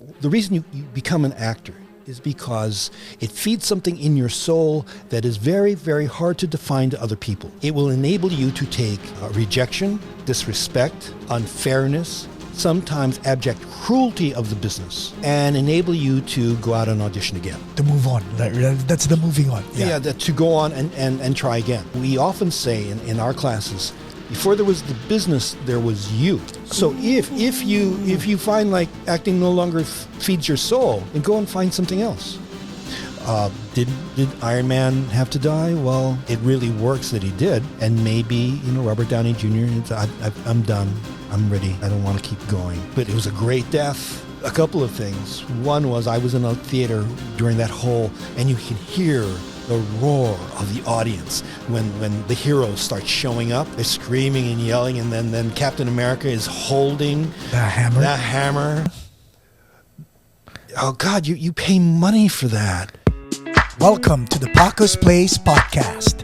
the reason you become an actor is because it feeds something in your soul that is very, very hard to define to other people. It will enable you to take rejection, disrespect, unfairness, sometimes abject cruelty of the business, and enable you to go out and audition again. To move on. That's the moving on. Yeah, to go on and try again. We often say in our classes, before there was the business, there was you. So if you find like acting no longer feeds your soul, then go and find something else. Did Iron Man have to die? Well, it really works that he did. And maybe, Robert Downey Jr., I'm done. I'm ready. I don't want to keep going. But it was a great death. A couple of things. One was I was in a theater during that whole, and you can hear the roar of the audience when the heroes start showing up. They're screaming and yelling, and then Captain America is holding the hammer. Oh God, you pay money for that. Welcome to the Paco's Place podcast.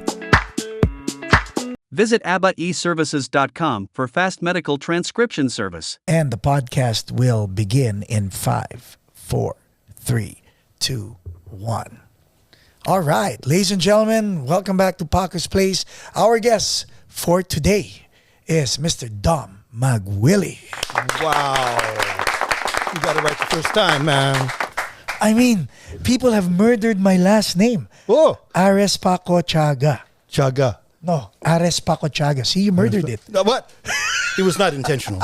Visit abaeservices.com for fast medical transcription service. And the podcast will begin in 5, 4, 3, 2, 1. All right, ladies and gentlemen, welcome back to Paco's Place. Our guest for today is Mr. Dom Magwili. Wow. You got it right the first time, man. I mean, people have murdered my last name. Oh. Arespacochaga. Chaga. No, Arespacochaga. See, you murdered it. What? It was not intentional.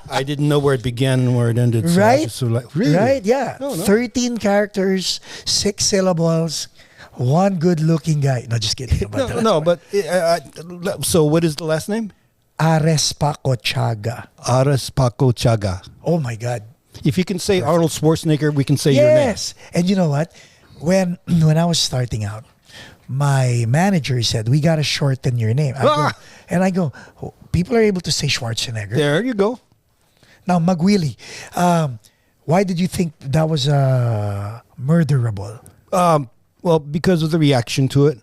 I didn't know where it began and where it ended. So Right? Really? Right, yeah. No. 13 characters, 6 syllables, one good-looking guy. No, just kidding. So what is the last name? Arespacochaga. Arespacochaga. Oh, my God. If you can say Arnold Schwarzenegger, we can say your name. Yes. And you know what? When I was starting out, my manager said, we got to shorten your name. I go, oh, people are able to say Schwarzenegger. There you go. Now, Magwili, why did you think that was murderable? Well, because of the reaction to it.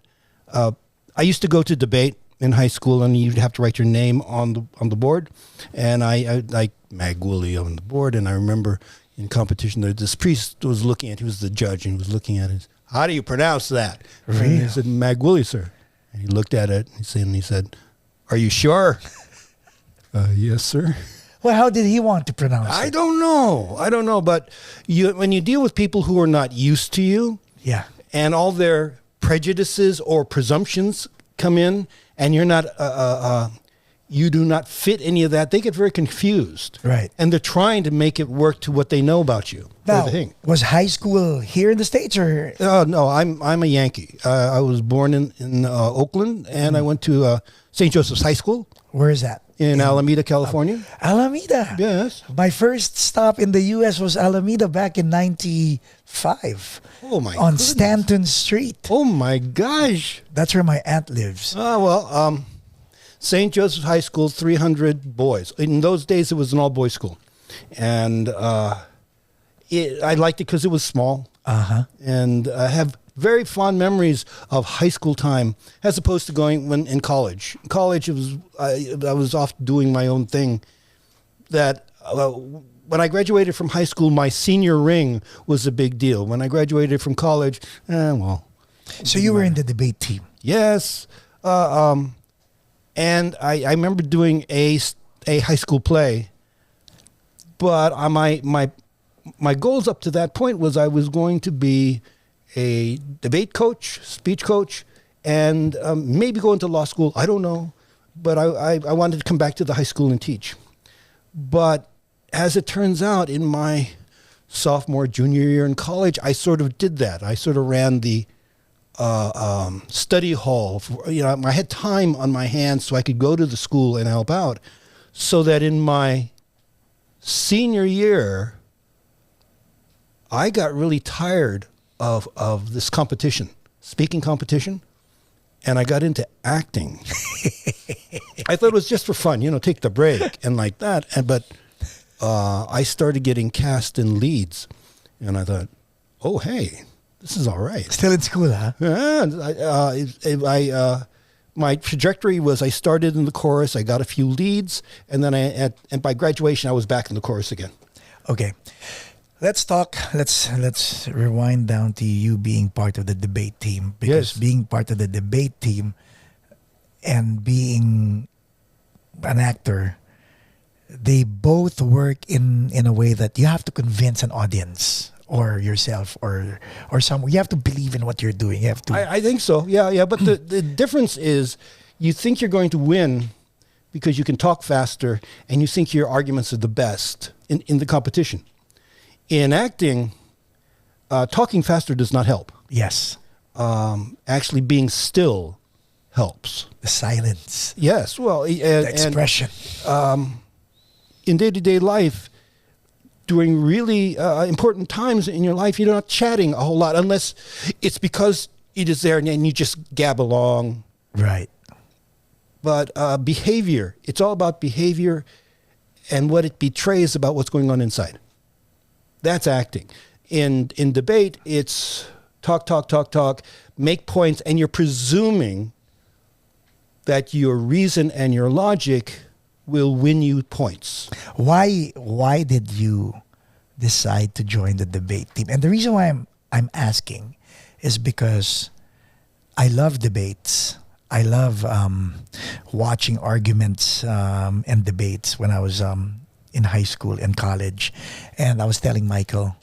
I used to go to debate in high school, and you'd have to write your name on the board. And I like Magwili on the board. And I remember in competition, this priest was looking at. He was the judge, and he was looking at it. How do you pronounce that? Really? And he said, Magwili, sir. And he looked at it, and he said, are you sure? Yes, sir. Well, how did he want to pronounce it? I don't know. But when you deal with people who are not used to you, yeah, and all their prejudices or presumptions come in, and you're not, you do not fit any of that, they get very confused. Right. And they're trying to make it work to what they know about you. Now, was high school here in the States or? No, I'm a Yankee. I was born in Oakland, and I went to St. Joseph's High School. Where is that? In Alameda, California. Alameda. Yes. My first stop in the U.S. was Alameda back in 95. Oh, my On goodness. Stanton Street. Oh, my gosh. That's where my aunt lives. St. Joseph's High School, 300 boys. In those days, it was an all-boys school. And I liked it because it was small. Uh-huh. And I have very fond memories of high school time as opposed to going when in college. In college, I was off doing my own thing. When I graduated from high school, my senior ring was a big deal. When I graduated from college, So you were in the debate team? Yes. And I remember doing a high school play, but my goals up to that point was I was going to be a debate coach, speech coach, and maybe go into law school. I don't know, but I wanted to come back to the high school and teach. But as it turns out, in my sophomore, junior year in college, I sort of did that. I sort of ran the study hall. I had time on my hands so I could go to the school and help out, so that in my senior year, I got really tired of this competition, speaking competition, and I got into acting. I thought it was just for fun, take the break and like that. But I started getting cast in leads, and I thought, oh, hey, this is all right. Still in school, huh? Yeah. My trajectory was I started in the chorus, I got a few leads, and then and by graduation, I was back in the chorus again. Okay. Let's talk. Let's rewind down to you being part of the debate team, because Yes. being part of the debate team and being an actor, they both work in a way that you have to convince an audience or yourself or someone. You have to believe in what you're doing. You have to. I think so. Yeah, yeah. But the difference is you think you're going to win because you can talk faster and you think your arguments are the best in the competition. In acting, talking faster does not help. Yes, Actually being still helps. the silence, Yes. Well, the expression. In day-to-day life, during really important times in your life, you're not chatting a whole lot unless it's because it is there and then you just gab along. Right. But behavior, it's all about behavior and what it betrays about what's going on inside. That's acting. In debate, it's talk, make points, and you're presuming that your reason and your logic will win you points. Why did you decide to join the debate team? And the reason why I'm asking is because I love debates. I love watching arguments and debates when I was in high school and college. And I was telling Michael,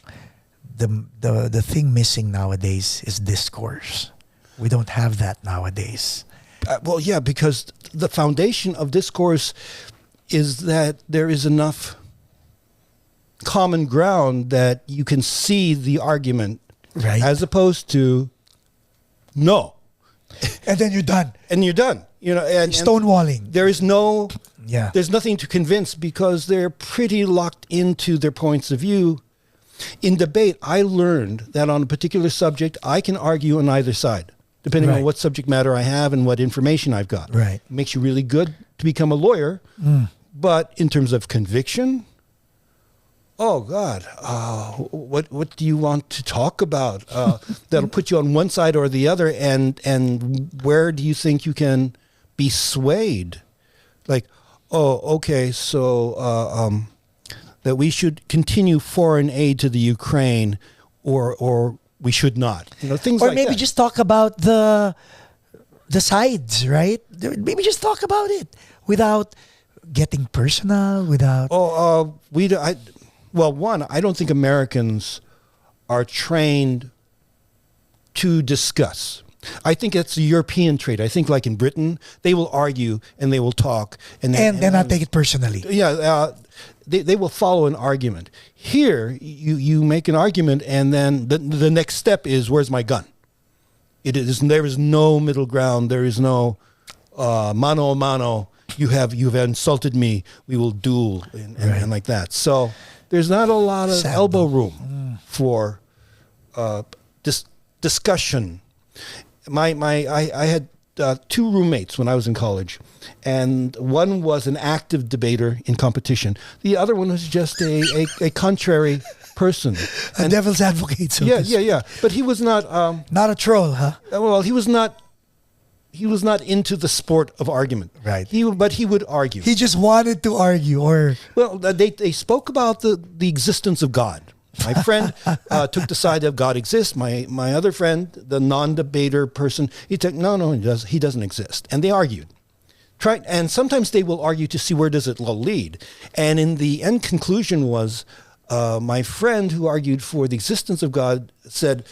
the thing missing nowadays is discourse. We don't have that nowadays. Well, yeah, because the foundation of discourse is that there is enough common ground that you can see the argument, Right. as opposed to no, And then you're done. and you're done. You know, and Stonewalling. there is no, Yeah. there's nothing to convince because they're pretty locked into their points of view. In debate, I learned that on a particular subject, I can argue on either side, depending Right. on what subject matter I have and what information I've got. Right. It makes you really good to become a lawyer. But in terms of conviction, oh God, what do you want to talk about that'll put you on one side or the other, and where do you think you can be swayed? Like, oh, okay, so that we should continue foreign aid to the Ukraine, or we should not. You know, things Or like maybe that. just talk about the sides, right? Maybe just talk about it without getting personal, without. Well, one, I don't think Americans are trained to discuss. I think it's a European trait. I think, like in Britain, they will argue and they will talk, and then not take it personally. Yeah, they will follow an argument. Here, you make an argument, and then the next step is, where's my gun? There is no middle ground. There is no mano a mano. You've insulted me. We will duel and like that. So there's not a lot of elbow room for discussion. I had two roommates when I was in college, and one was an active debater in competition. The other one was just a contrary person. A devil's advocate. So Yeah. But he was not. Not a troll, huh? Well, he was not. He was not into the sport of argument. Right. But he would argue. He just wanted to argue, or Well, they spoke about the existence of God. My friend took the side of God exists. My other friend, the non-debater person, he took no, he doesn't exist. And they argued. And sometimes they will argue to see where does it lead. And in the end conclusion was, my friend who argued for the existence of God said,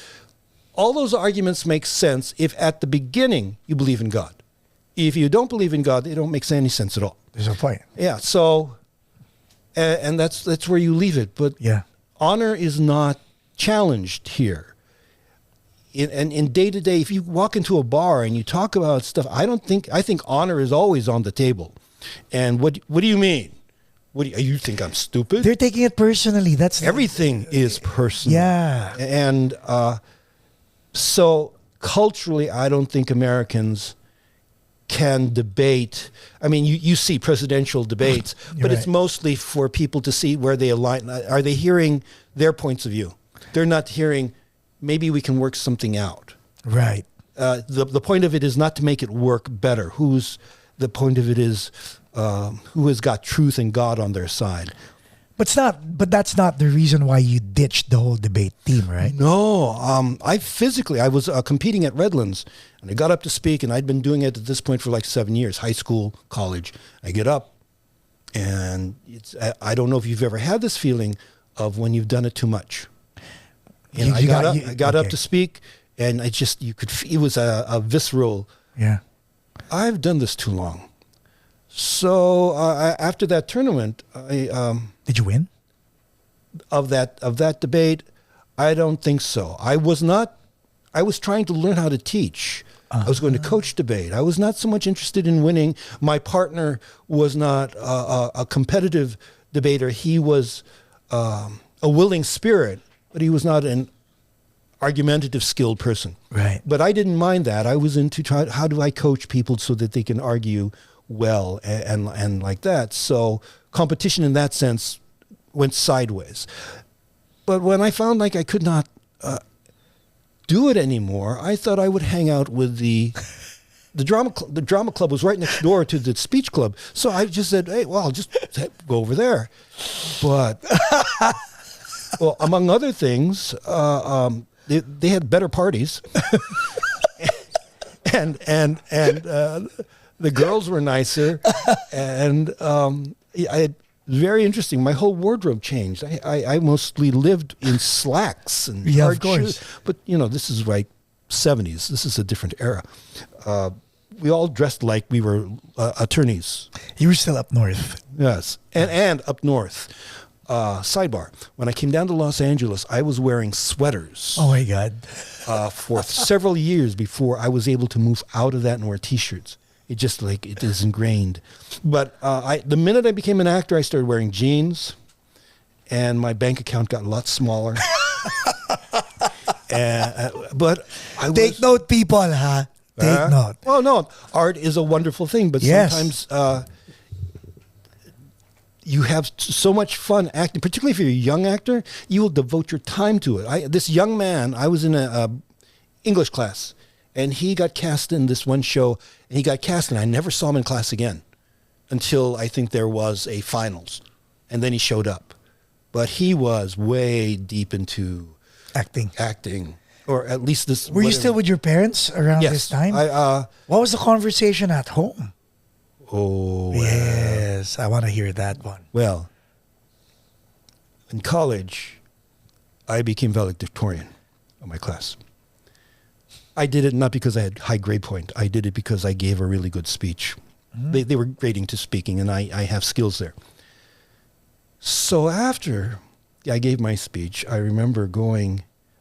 all those arguments make sense if at the beginning you believe in God. If you don't believe in God, they don't make any sense at all. there's no point. Yeah. So, and that's where you leave it. But Yeah. honor is not challenged here. In day to day, if you walk into a bar and you talk about stuff, I think honor is always on the table. And what do you mean? You think I'm stupid? They're taking it personally. That's Everything is personal. Yeah. And so culturally, I don't think Americans can debate. I mean, you see presidential debates, but You're it's right. mostly for people to see where they align. Are they hearing their points of view? They're not hearing, maybe we can work something out. Right. The point of it is not to make it work better. The point of it is who has got truth and God on their side. But that's not the reason why you ditched the whole debate team, right? No, I was competing at Redlands, and I got up to speak, and I'd been doing it at this point for like 7 years, high school, college. I get up, and I don't know if you've ever had this feeling of when you've done it too much. And I got up to speak, and you could feel it was a visceral. Yeah. I've done this too long. So after that tournament, Did you win? Of that debate, I don't think so. I was trying to learn how to teach. I was going to coach debate. I was not so much interested in winning. My partner was not a competitive debater. He was a willing spirit, but he was not an argumentative, skilled person. Right. But I didn't mind that. I was into how do I coach people so that they can argue well and like that. So competition in that sense went sideways. But when I found like I could not do it anymore, I thought I would hang out with the drama the drama club was right next door to the speech club. So I just said, hey, well, I'll just go over there. But well, among other things, they had better parties. and the girls were nicer, and very interesting. My whole wardrobe changed. I mostly lived in slacks and hard of course. shoes. But this is like 70s. This is a different era. We all dressed like we were attorneys. You were still up north. Yes, and up north. Sidebar: when I came down to Los Angeles, I was wearing sweaters. Oh my God. For several years before I was able to move out of that and wear T-shirts. It just it is ingrained. But the minute I became an actor, I started wearing jeans, and my bank account got a lot smaller. But Take note, people, huh? Take note. Well, no, art is a wonderful thing, but Yes. sometimes you have so much fun acting, particularly if you're a young actor, you will devote your time to it. This young man, I was in a English class, and he got cast in this one show, and he got cast, and I never saw him in class again until I think there was a finals, and then he showed up. But he was way deep into acting, or at least this. Were you still with your parents around this time? What was the conversation at home? Oh, yes, I want to hear that one. Well, in college, I became valedictorian of my class. I did it not because I had high grade point. I did it because I gave a really good speech. They were grading to speaking, and I have skills there. So after I gave my speech, I remember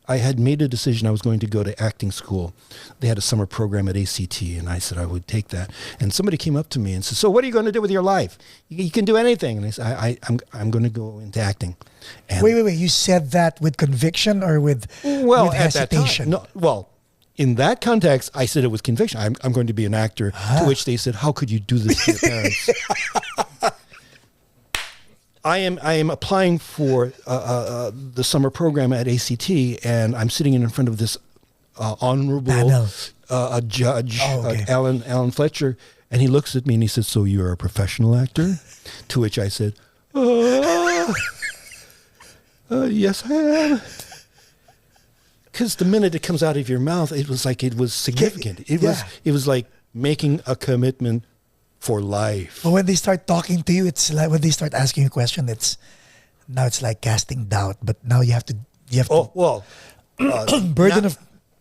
I had made a decision I was going to go to acting school. They had a summer program at ACT, and I said I would take that. And somebody came up to me and said, so what are you going to do with your life? You can do anything. And I said, I'm going to go into acting. And Wait. You said that with conviction or with hesitation? That time, no, in that context, I said it was conviction. I'm going to be an actor, to which they said, how could you do this to your parents? I am applying for the summer program at ACT, and I'm sitting in front of this honorable judge, Alan Fletcher, and he looks at me and he says, so you're a professional actor? To which I said, yes, I am. Because the minute it comes out of your mouth, it was significant. It was like making a commitment for life. But when they start talking to you, it's like when they start asking you a question, it's like casting doubt. But now you have to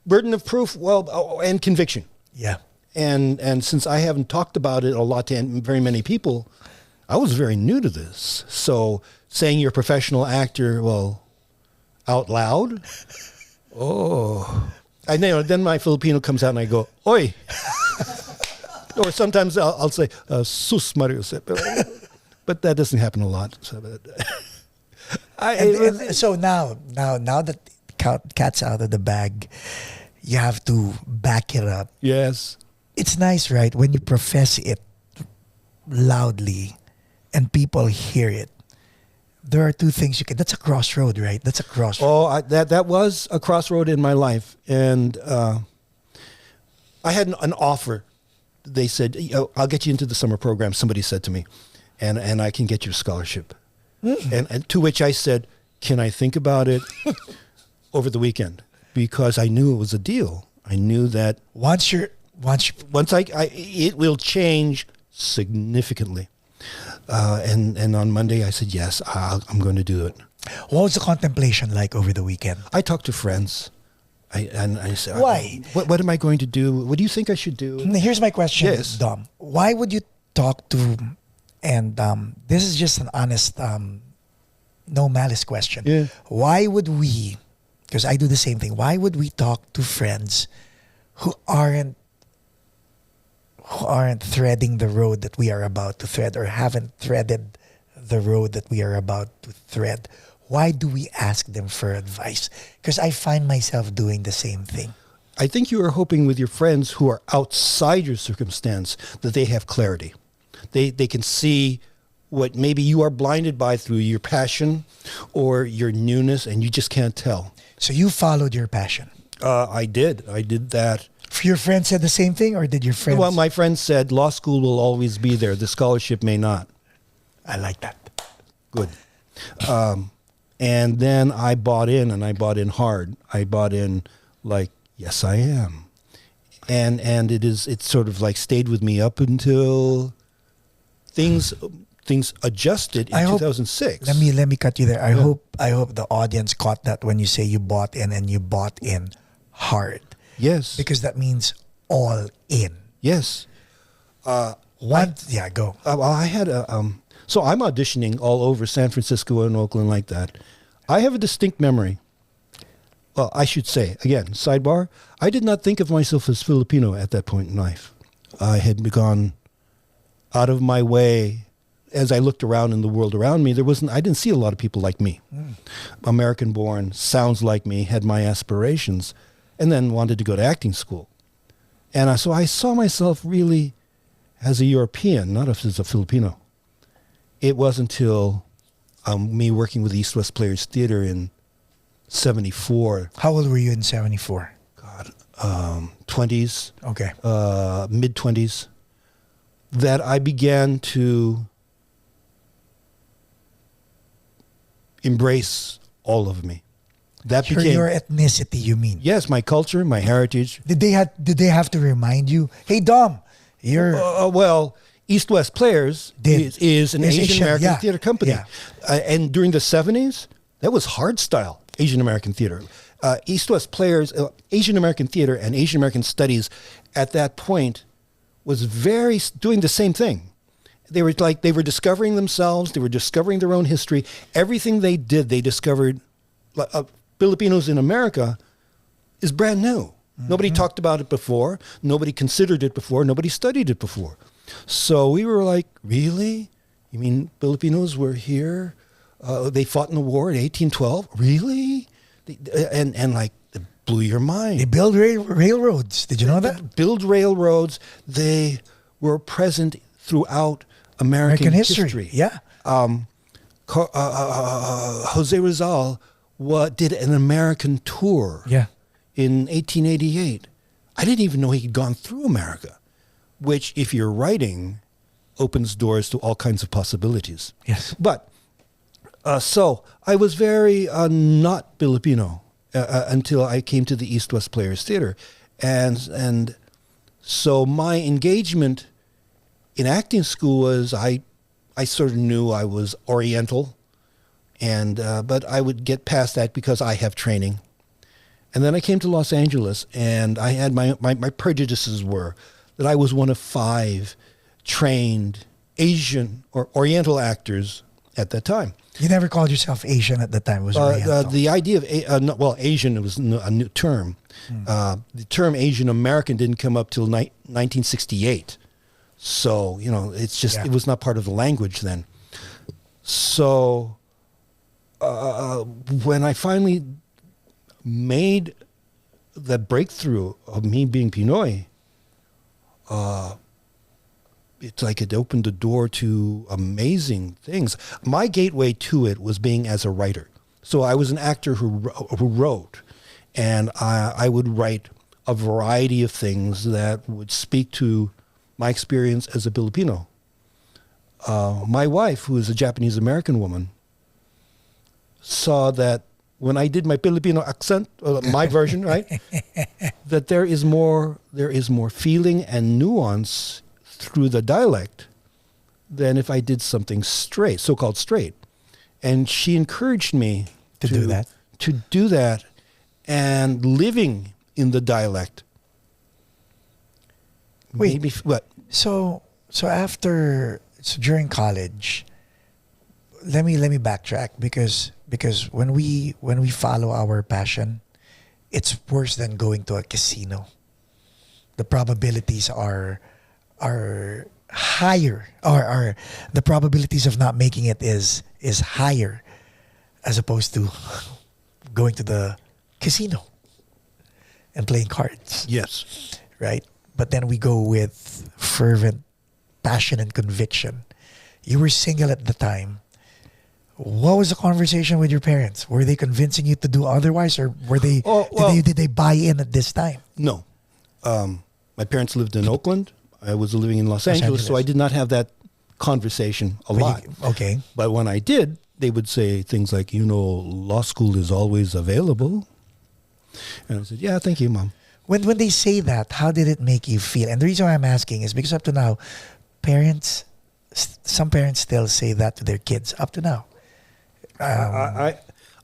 burden of proof. And conviction. Yeah. And since I haven't talked about it a lot to very many people, I was very new to this. So saying you're a professional actor, out loud. I know. Then my Filipino comes out and I go, "Oi." Or sometimes I'll say, "Sus Mario," but that doesn't happen a lot. So now that cat's out of the bag, you have to back it up. Yes, it's nice, right, when you profess it loudly, and people hear it. There are two things you can. That's a crossroad, right? That's a crossroad. That was a crossroad in my life, and I had an offer. They said, "I'll get you into the summer program." Somebody said to me, and I can get you a scholarship. And to which I said, can I think about it over the weekend? Because I knew it was a deal. I knew that Once it will change significantly. And on Monday I said, yes, I'm going to do it. what was the contemplation like over the weekend? I talked to friends. I said, Why? What am I going to do? What do you think I should do? Here's my question, Yes. Dom. Why would you talk to, and this is just an honest, no malice question. Yeah. Why would we, because I do the same thing, why would we talk to friends who aren't threading the road that we are about to thread or haven't threaded the road that we are about to thread? Why do we ask them for advice? Because I find myself doing the same thing. I think you are hoping with your friends who are outside your circumstance that they have clarity. They can see what maybe you are blinded by through your passion or your newness, and you just can't tell. So you followed your passion. I did that. Your friends said the same thing, or did your friends? Well, my friend said law school will always be there. The scholarship may not. I like that. Good. And then I bought in, and I bought in hard. I bought in like, yes, I am. And it's sort of like stayed with me up until things adjusted in 2006. Let me cut you there. I hope the audience caught that when you say you bought in, and you bought in hard. Yes. Because that means all in. Yes. Go. Well, I had so I'm auditioning all over San Francisco and Oakland like that. I have a distinct memory. Well, I should say, again, sidebar, I did not think of myself as Filipino at that point in life. I had gone out of my way. As I looked around in the world around me, I didn't see a lot of people like me. American born, sounds like me, had my aspirations, and then wanted to go to acting school. And so I saw myself really as a European, not as a Filipino. It wasn't until me working with East West Players Theater in 74. How old were you in 74? God, 20s. Okay. Mid-20s. That I began to embrace all of me. That became your ethnicity, you mean? Yes, my culture, my heritage. Did they have to remind you, hey Dom, you're well, East West Players is an Asian American theater company. Yeah. And during the 70s, that was hard style Asian American theater. East West Players, Asian American theater and Asian American studies at that point was doing the same thing. They were discovering themselves. They were discovering their own history. Everything they did, they discovered. Filipinos in America is brand new. Nobody talked about it before. Nobody considered it before. Nobody studied it before. So we were like, really? You mean Filipinos were here? They fought in the war in 1812? Really? And like, it blew your mind. They built railroads. Did you know that? Build railroads. They were present throughout American history. Yeah. Jose Rizal did an American tour in 1888. I didn't even know he'd gone through America, which, if you're writing, opens doors to all kinds of possibilities. Yes. But, so I was very not Filipino until I came to the East West Players Theater. And so my engagement in acting school was I sort of knew I was Oriental, but I would get past that because I have training. And then I came to Los Angeles, and I had my prejudices were that I was one of 5 trained Asian or Oriental actors at that time. You never called yourself Asian at the time. It was Oriental. The idea of Asian was a new term. The term Asian American didn't come up till 1968. So, it's just, it was not part of the language then. So, when I finally made the breakthrough of me being Pinoy, it's like it opened the door to amazing things. My gateway to it was being as a writer. So I was an actor who wrote, and I would write a variety of things that would speak to my experience as a Filipino. My wife, who is a Japanese American woman, saw that when I did my Filipino accent, my version, right, that there is more feeling and nuance through the dialect than if I did something straight, so-called straight. And she encouraged me To do that. To do that, and living in the dialect. Wait. Maybe, what? So during college, let me backtrack because when we follow our passion, it's worse than going to a casino. The probabilities are higher, or the probabilities of not making it is higher, as opposed to going to the casino and playing cards. Yes. Right? But then we go with fervent passion and conviction. You were single at the time. What was the conversation with your parents? Were they convincing you to do otherwise, or were they did they buy in at this time? No. My parents lived in Oakland. I was living in Los Angeles, so I did not have that conversation a lot. Okay. But when I did, they would say things like, law school is always available. And I said, yeah, thank you, Mom. When they say that, how did it make you feel? And the reason why I'm asking is because up to now, some parents still say that to their kids up to now. I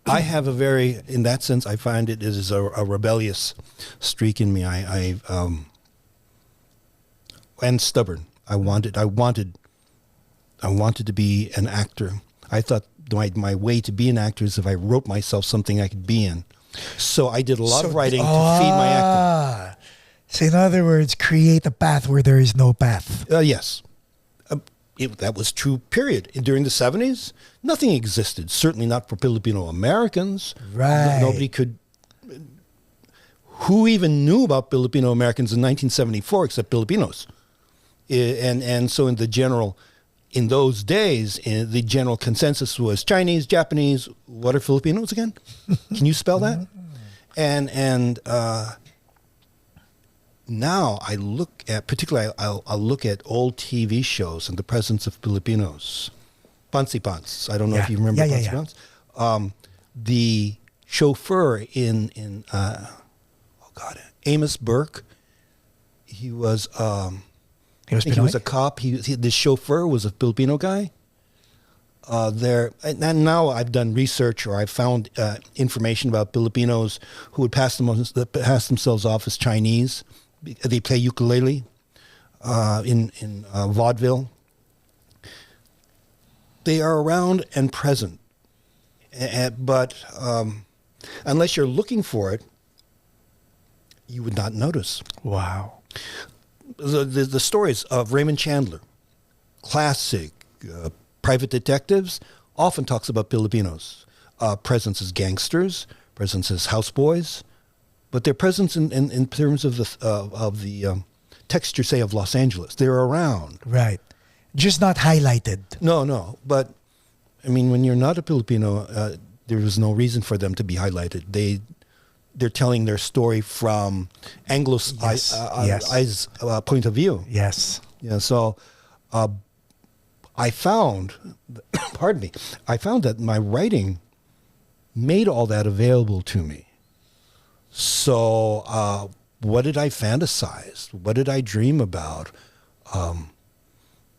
have a very, in that sense, I find it is a rebellious streak in me. And stubborn. I wanted to be an actor. I thought my way to be an actor is if I wrote myself something I could be in. So I did a lot of writing to feed my acting. So in other words, create a path where there is no path. Yes. That was true, period. During the 70s, nothing existed. Certainly not for Filipino Americans. Right. Nobody could... Who even knew about Filipino Americans in 1974 except Filipinos? And so in those days, the general consensus was Chinese, Japanese. What are Filipinos again? Can you spell that? And now I look at, particularly I'll look at old TV shows and the presence of Filipinos. Pansi Pants. I don't know if you remember Pansi Pants. The chauffeur in Amos Burke. He was he was a cop. The chauffeur was a Filipino guy. And now I've done research, or I've found information about Filipinos who would pass themselves off as Chinese. They play ukulele in vaudeville. They are around and present, but unless you're looking for it, you would not notice. Wow. The stories of Raymond Chandler, classic private detectives, often talks about Filipinos. Presence as gangsters, presence as houseboys, but their presence in terms of the texture, say, of Los Angeles. They're around. Right. Just not highlighted. No. But, I mean, when you're not a Filipino, there is no reason for them to be highlighted. They're telling their story from Anglo's eyes point of view. Yes. Yeah. So, I found, I found that my writing made all that available to me. So, what did I fantasize? What did I dream about? I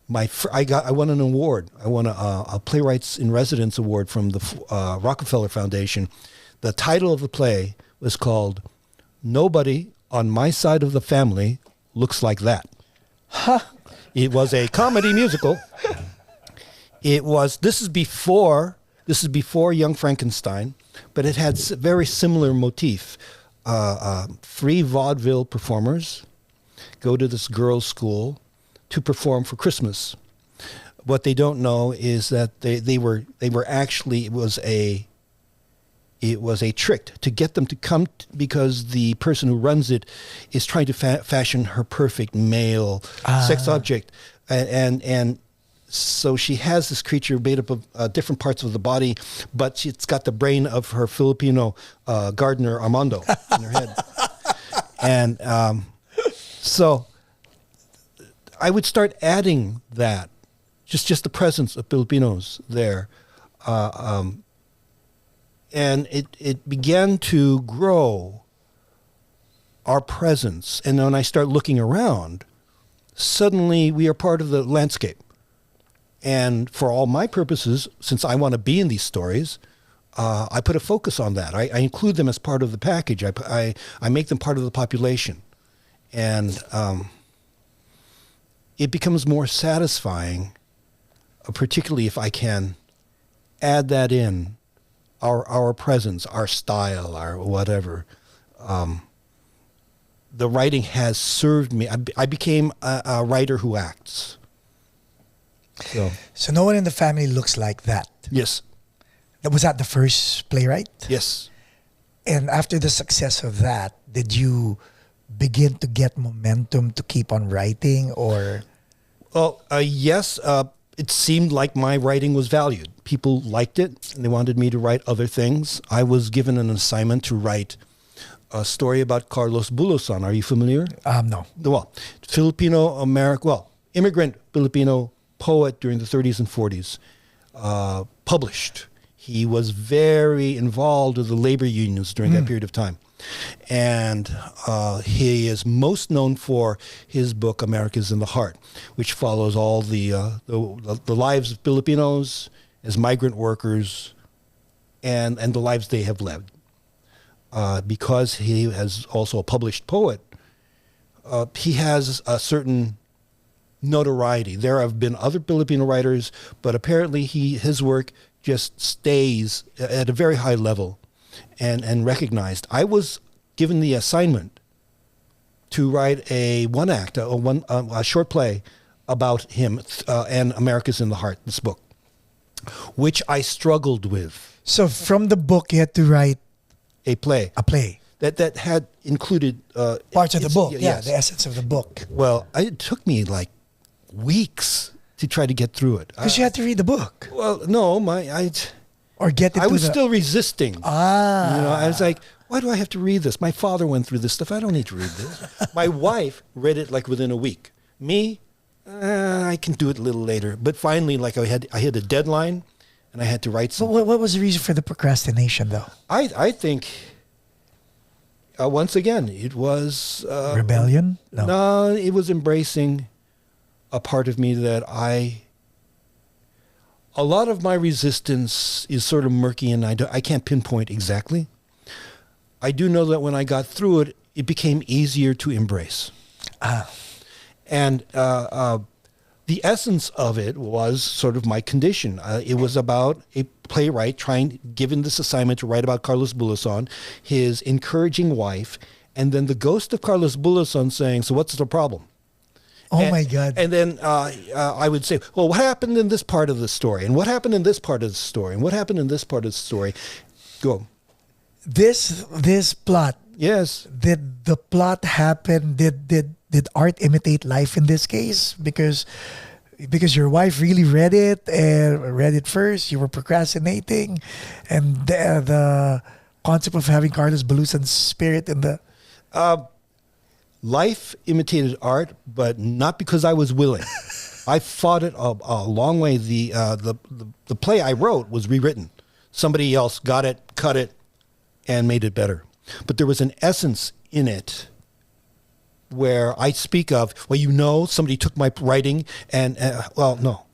won an award. I won a Playwrights in Residence award from the Rockefeller Foundation. The title of the play was called "Nobody on My Side of the Family Looks Like That." Huh. It was a comedy musical. This is before Young Frankenstein, but it had very similar motif. 3 vaudeville performers go to this girls' school to perform for Christmas. What they don't know is that they were actually, it was a trick to get them to come because the person who runs it is trying to fashion her perfect male sex object, and so she has this creature made up of different parts of the body, but it's got the brain of her Filipino gardener Armando in her head. And so I would start adding that, just the presence of Filipinos there. and it began to grow, our presence. And when I start looking around, suddenly we are part of the landscape. And for all my purposes, since I want to be in these stories, I put a focus on that. I include them as part of the package. I make them part of the population. And it becomes more satisfying, particularly if I can add that in, our presence, our style, our whatever. The writing has served me. I became a writer who acts. So no one in the family looks like that. Yes. Was that the first playwright? Yes. And after the success of that, did you begin to get momentum to keep on writing, or? Well, yes. It seemed like my writing was valued. People liked it, and they wanted me to write other things. I was given an assignment to write a story about Carlos Bulosan. Are you familiar? No. Well, immigrant Filipino poet during the 30s and 40s, published. He was very involved with the labor unions during that period of time. And he is most known for his book, America's in the Heart, which follows all the lives of Filipinos as migrant workers and the lives they have led. Because he is also a published poet, he has a certain notoriety. There have been other Filipino writers, but apparently his work just stays at a very high level and recognized. I was given the assignment to write a short play about him and America's in the Heart, this book, which I struggled with. So from the book, you had to write a play. That had included parts of the book. Yes. The essence of the book. Well, it took me like weeks to try to get through it. Because you had to read the book. Well, no, Or get it I was still resisting. I was like, why do I have to read this? My father went through this stuff. I don't need to read this. My wife read it like within a week. Me, I can do it a little later. But finally, like I had a deadline, and I had to write something. But what was the reason for the procrastination, though? I think, once again, it was... rebellion? No, it was embracing a part of me that a lot of my resistance is sort of murky, and I can't pinpoint exactly. I do know that when I got through it, it became easier to embrace. And the essence of it was sort of my condition. It was about a playwright given this assignment to write about Carlos Bulosan, his encouraging wife, and then the ghost of Carlos Bulosan saying, "So what's the problem?" My God. And then I would say, well, what happened in this part of the story? And what happened in this part of the story? And what happened in this part of the story? Go. This plot. Yes. Did the plot happen? Did art imitate life in this case? Because your wife really read it and read it first. You were procrastinating. And the concept of having Carlos Bulosan's spirit in the... Life imitated art, but not because I was willing. I fought it a long way. The play I wrote was rewritten. Somebody else got it, cut it, and made it better. But there was an essence in it where I speak of, somebody took my writing and, no.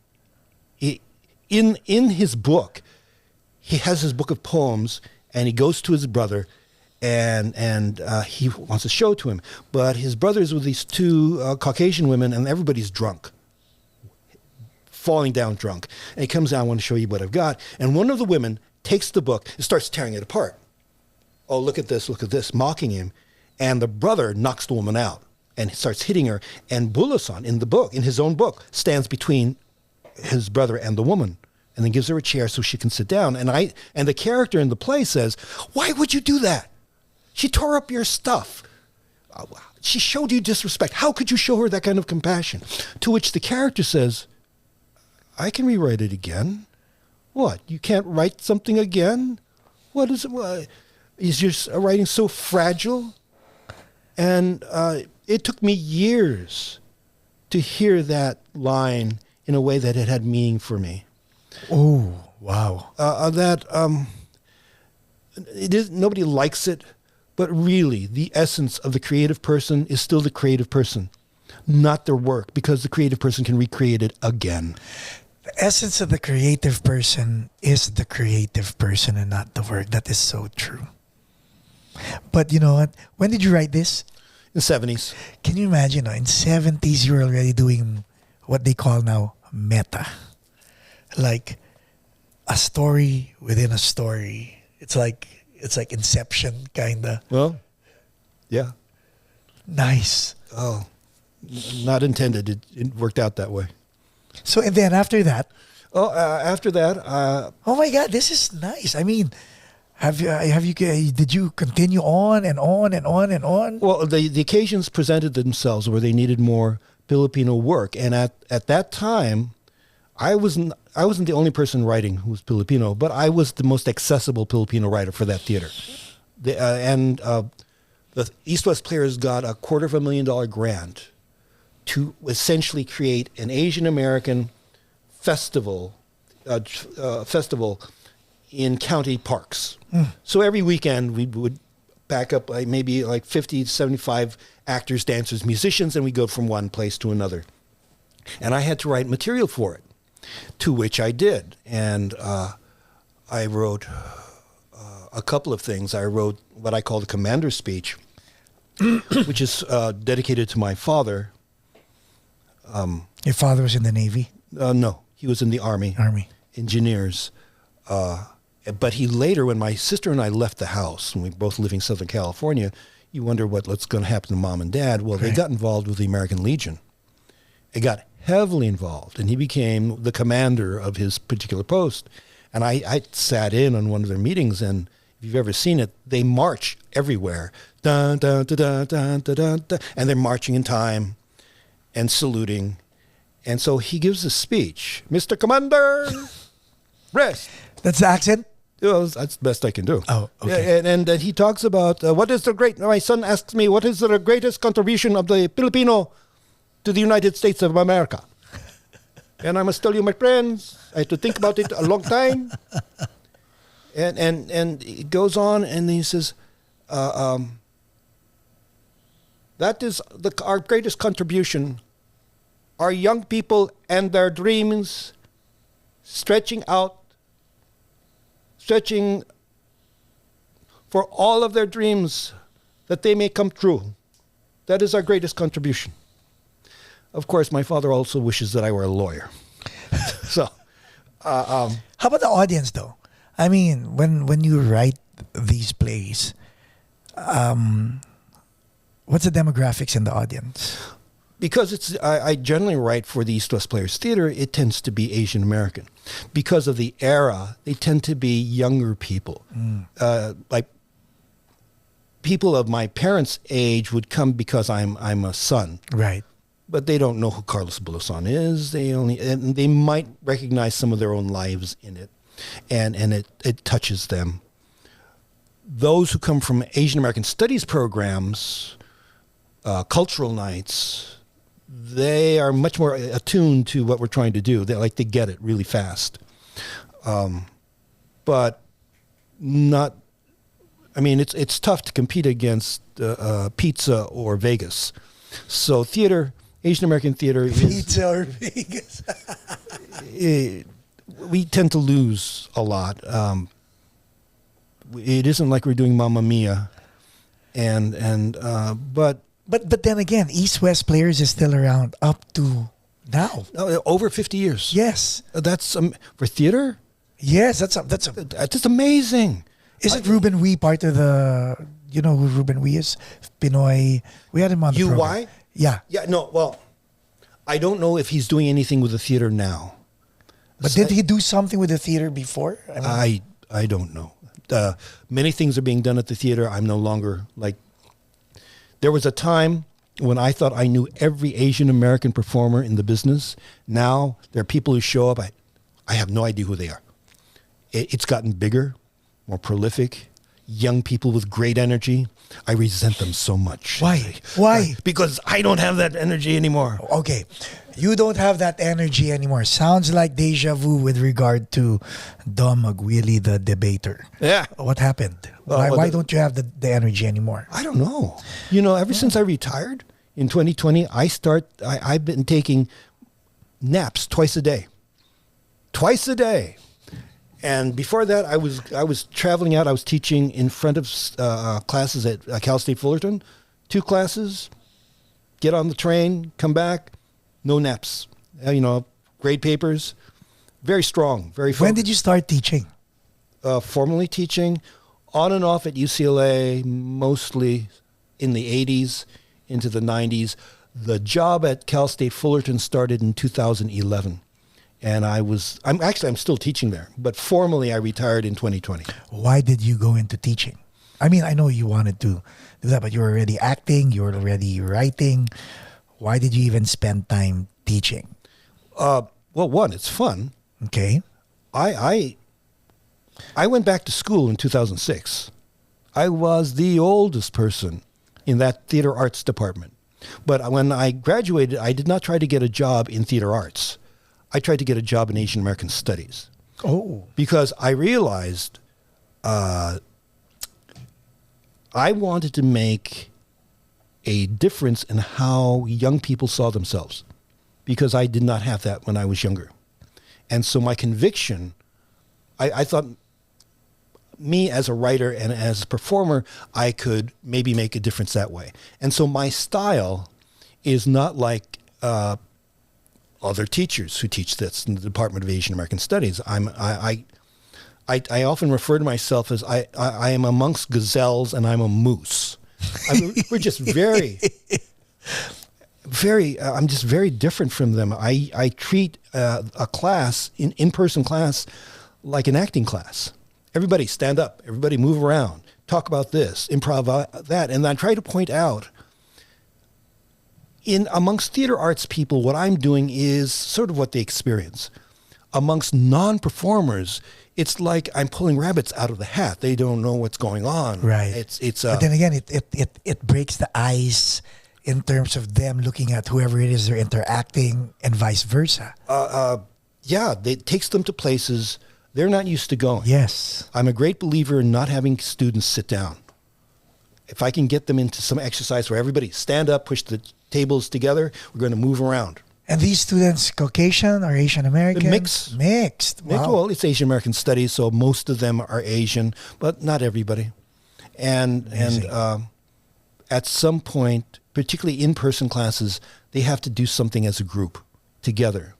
In his book, he has his book of poems, and he goes to his brother, and he wants to show it to him. But his brother's with these two Caucasian women, and everybody's drunk, falling down drunk. And he comes down, "I want to show you what I've got." And one of the women takes the book and starts tearing it apart. "Oh, look at this," mocking him. And the brother knocks the woman out and starts hitting her. And Bulosan, in his own book, stands between his brother and the woman, and then gives her a chair so she can sit down. And the character in the play says, "Why would you do that? She tore up your stuff. She showed you disrespect. How could you show her that kind of compassion?" To which the character says, "I can rewrite it again." "What? You can't write something again? What is it? Is your writing so fragile?" And it took me years to hear that line in a way that it had meaning for me. Oh, wow. nobody likes it, but really the essence of the creative person is still the creative person, not their work, because the creative person can recreate it again. The essence of the creative person is the creative person and not the work. That is so true. But you know what? When did you write this? In the 70s. Can you imagine? In 70s, you were already doing what they call now meta. Like a story within a story. It's like Inception, kinda. Well, yeah. Nice. Oh, not intended. It worked out that way. So and then after that, After that, oh my God, this is nice. I mean, did you continue on and on and on and on? well, the occasions presented themselves where they needed more Filipino work, and at that time, I wasn't the only person writing who was Filipino, but I was the most accessible Filipino writer for that theater. The East West Players got a $250,000 grant to essentially create an Asian American festival in county parks. So every weekend we would back up maybe 50 to 75 actors, dancers, musicians, and we go from one place to another. And I had to write material for it, to which I did. And I wrote a couple of things. I wrote what I call the commander's speech, which is dedicated to my father. Your father was in the Navy? No, he was in the Army. Engineers. But he later, when my sister and I left the house, and we were both living in Southern California, you wonder what's going to happen to mom and dad. Well, they got involved with the American Legion. They got heavily involved, and he became the commander of his particular post. And I sat in on one of their meetings, and if you've ever seen it, they march everywhere. Dun, dun, dun, dun, dun, dun, dun, dun, and they're marching in time and saluting. And so he gives a speech. Mr. Commander, rest. That's the accent? Well, that's the best I can do. Oh, okay. And he talks about my son asks me, what is the greatest contribution of the Filipino to the United States of America? And I must tell you, my friends, I had to think about it a long time. And it goes on, and he says, that is our greatest contribution. Our young people and their dreams stretching for all of their dreams that they may come true. That is our greatest contribution. Of course, my father also wishes that I were a lawyer. So, how about the audience, though? I mean, when you write these plays, what's the demographics in the audience? Because I generally write for the East West Players Theater, it tends to be Asian American. Because of the era, they tend to be younger people. Like people of my parents' age would come because I'm a son. Right. But they don't know who Carlos Bulasan is. And they might recognize some of their own lives in it, and it touches them. Those who come from Asian American studies programs, cultural nights, they are much more attuned to what we're trying to do. They get it really fast. But not, I mean, it's tough to compete against pizza or Vegas. So theater, Asian American theater. Pizza or Vegas. We tend to lose a lot. It isn't like we're doing Mamma Mia. But then again, East West Players is still around up to now. Over 50 years. Yes. That's for theater? Yes, that's amazing. Isn't Ruben Wee part of the, you know who Ruben Wee is? Pinoy. We had him on the program. UY? Yeah. Yeah, no, well, I don't know if he's doing anything with the theater now. But did he do something with the theater before? I don't know. Many things are being done at the theater. I'm no longer there was a time when I thought I knew every Asian American performer in the business. Now there are people who show up. I have no idea who they are. It's gotten bigger, more prolific. young people with great energy, I resent them so much. Why? Why? Because I don't have that energy anymore. Okay. You don't have that energy anymore. Sounds like deja vu with regard to Dom Magwili, the debater. Yeah. What happened? Why don't you have the energy anymore? I don't know. You know, ever since I retired in 2020, I've been taking naps twice a day. Twice a day. And before that, I was traveling out. I was teaching in front of classes at Cal State Fullerton. 2 classes, get on the train, come back, no naps. You know, grade papers, very strong, very focused. When did you start teaching? Formally teaching, on and off at UCLA, mostly in the 80s into the 90s. The job at Cal State Fullerton started in 2011. And I'm still teaching there, but formally I retired in 2020. Why did you go into teaching? I mean, I know you wanted to do that, but you were already acting, you were already writing. Why did you even spend time teaching? Well, one, it's fun. Okay. I went back to school in 2006. I was the oldest person in that theater arts department. But when I graduated, I did not try to get a job in theater arts. I tried to get a job in Asian American Studies. Oh. Because I realized I wanted to make a difference in how young people saw themselves, because I did not have that when I was younger. And so my conviction, I thought me as a writer and as a performer, I could maybe make a difference that way. And so my style is not like other teachers who teach this in the Department of Asian American Studies. I often refer to myself as I am amongst gazelles and I'm a moose. We're just very, I'm just very different from them. I treat a class, in-person class, like an acting class. Everybody stand up, everybody move around, talk about this, improv that. And I try to point out, amongst theater arts people, what I'm doing is sort of what they experience. Amongst non-performers, it's like I'm pulling rabbits out of the hat. They don't know what's going on. Right. But then again, it breaks the ice in terms of them looking at whoever it is they're interacting and vice versa. Yeah, it takes them to places they're not used to going. Yes. I'm a great believer in not having students sit down. If I can get them into some exercise where everybody stand up, push the tables together, we're going to move around. And these students, Caucasian or Asian American? Mixed. Wow. Well, it's Asian American Studies, so most of them are Asian, but not everybody. And at some point, particularly in-person classes, they have to do something as a group together.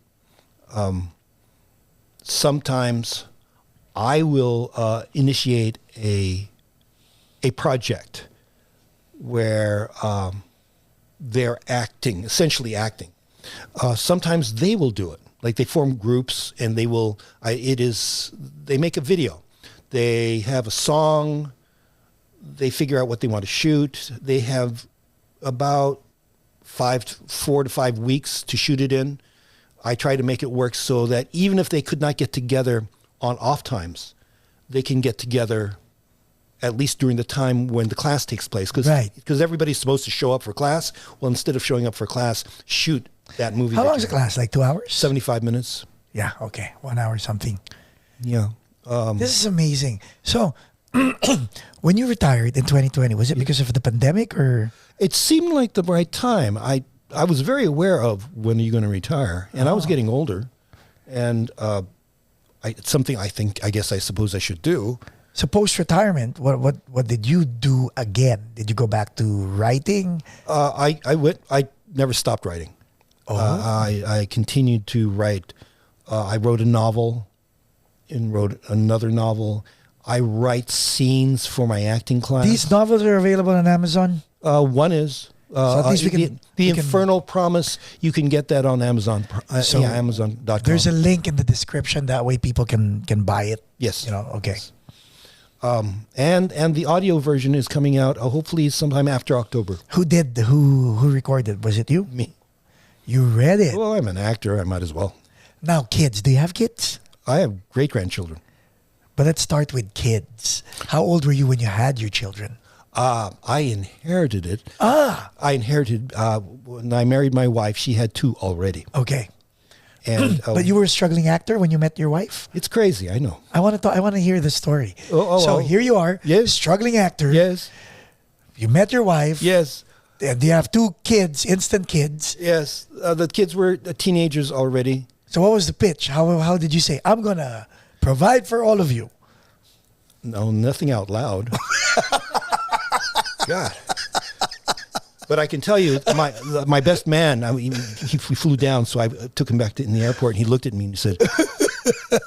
Sometimes I will initiate a project where they're acting, essentially acting. Sometimes they will do it. Like they form groups and they will, they make a video. They have a song. They figure out what they want to shoot. They have about 4 to 5 weeks to shoot it in. I try to make it work so that even if they could not get together on off times, they can get together at least during the time when the class takes place. Because everybody's supposed to show up for class. Well, instead of showing up for class, shoot that movie. How long is the class? Like 2 hours? 75 minutes. Yeah, okay. 1 hour something. Yeah. This is amazing. So, when you retired in 2020, was it because of the pandemic or? It seemed like the right time. I was very aware of when are you going to retire, and I was getting older, and it's something I suppose I should do. So post-retirement, what did you do again? Did you go back to writing? I never stopped writing. I continued to write. I wrote a novel and wrote another novel. I write scenes for my acting class. These novels are available on Amazon? One is. So at least the Infernal Promise, you can get that on Amazon. Amazon.com. There's a link in the description. That way people can buy it. Yes. Okay. Yes. And the audio version is coming out hopefully sometime after October. Who recorded? Was it you? Me. You read it? Well, I'm an actor. I might as well. Now, kids. Do you have kids? I have great-grandchildren. But let's start with kids. How old were you when you had your children? I inherited it. I inherited when I married my wife. She had 2 already, Okay. and But you were a struggling actor when you met your wife? it's crazy. I know. I want to hear the story. Oh, Here you are, Yes. struggling actor. Yes, You met your wife. yes, And you have 2 kids, instant kids. yes. The kids were teenagers already. So what was the pitch? How did you say, I'm going to provide for all of you? No, nothing out loud. God. But I can tell you, my best man. I mean, we flew down, so I took him back in the airport, and he looked at me and he said,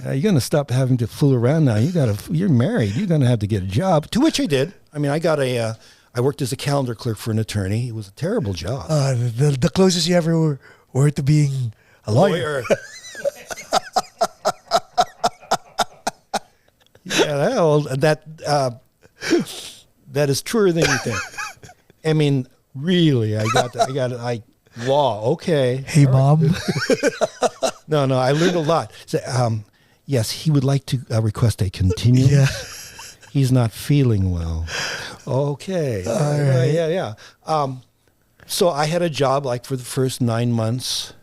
"You're going to stop having to fool around now. You're married. You're going to have to get a job." To which I did. I mean, I worked as a calendar clerk for an attorney. It was a terrible job. The closest you ever were to being a lawyer. Yeah, that is truer than you think. I mean, really, I got law. Okay. Hey, Mom. No, I learned a lot. So, yes, he would like to request a continuance. Yeah. He's not feeling well. Okay. All right. Yeah. So I had a job like for the first 9 months.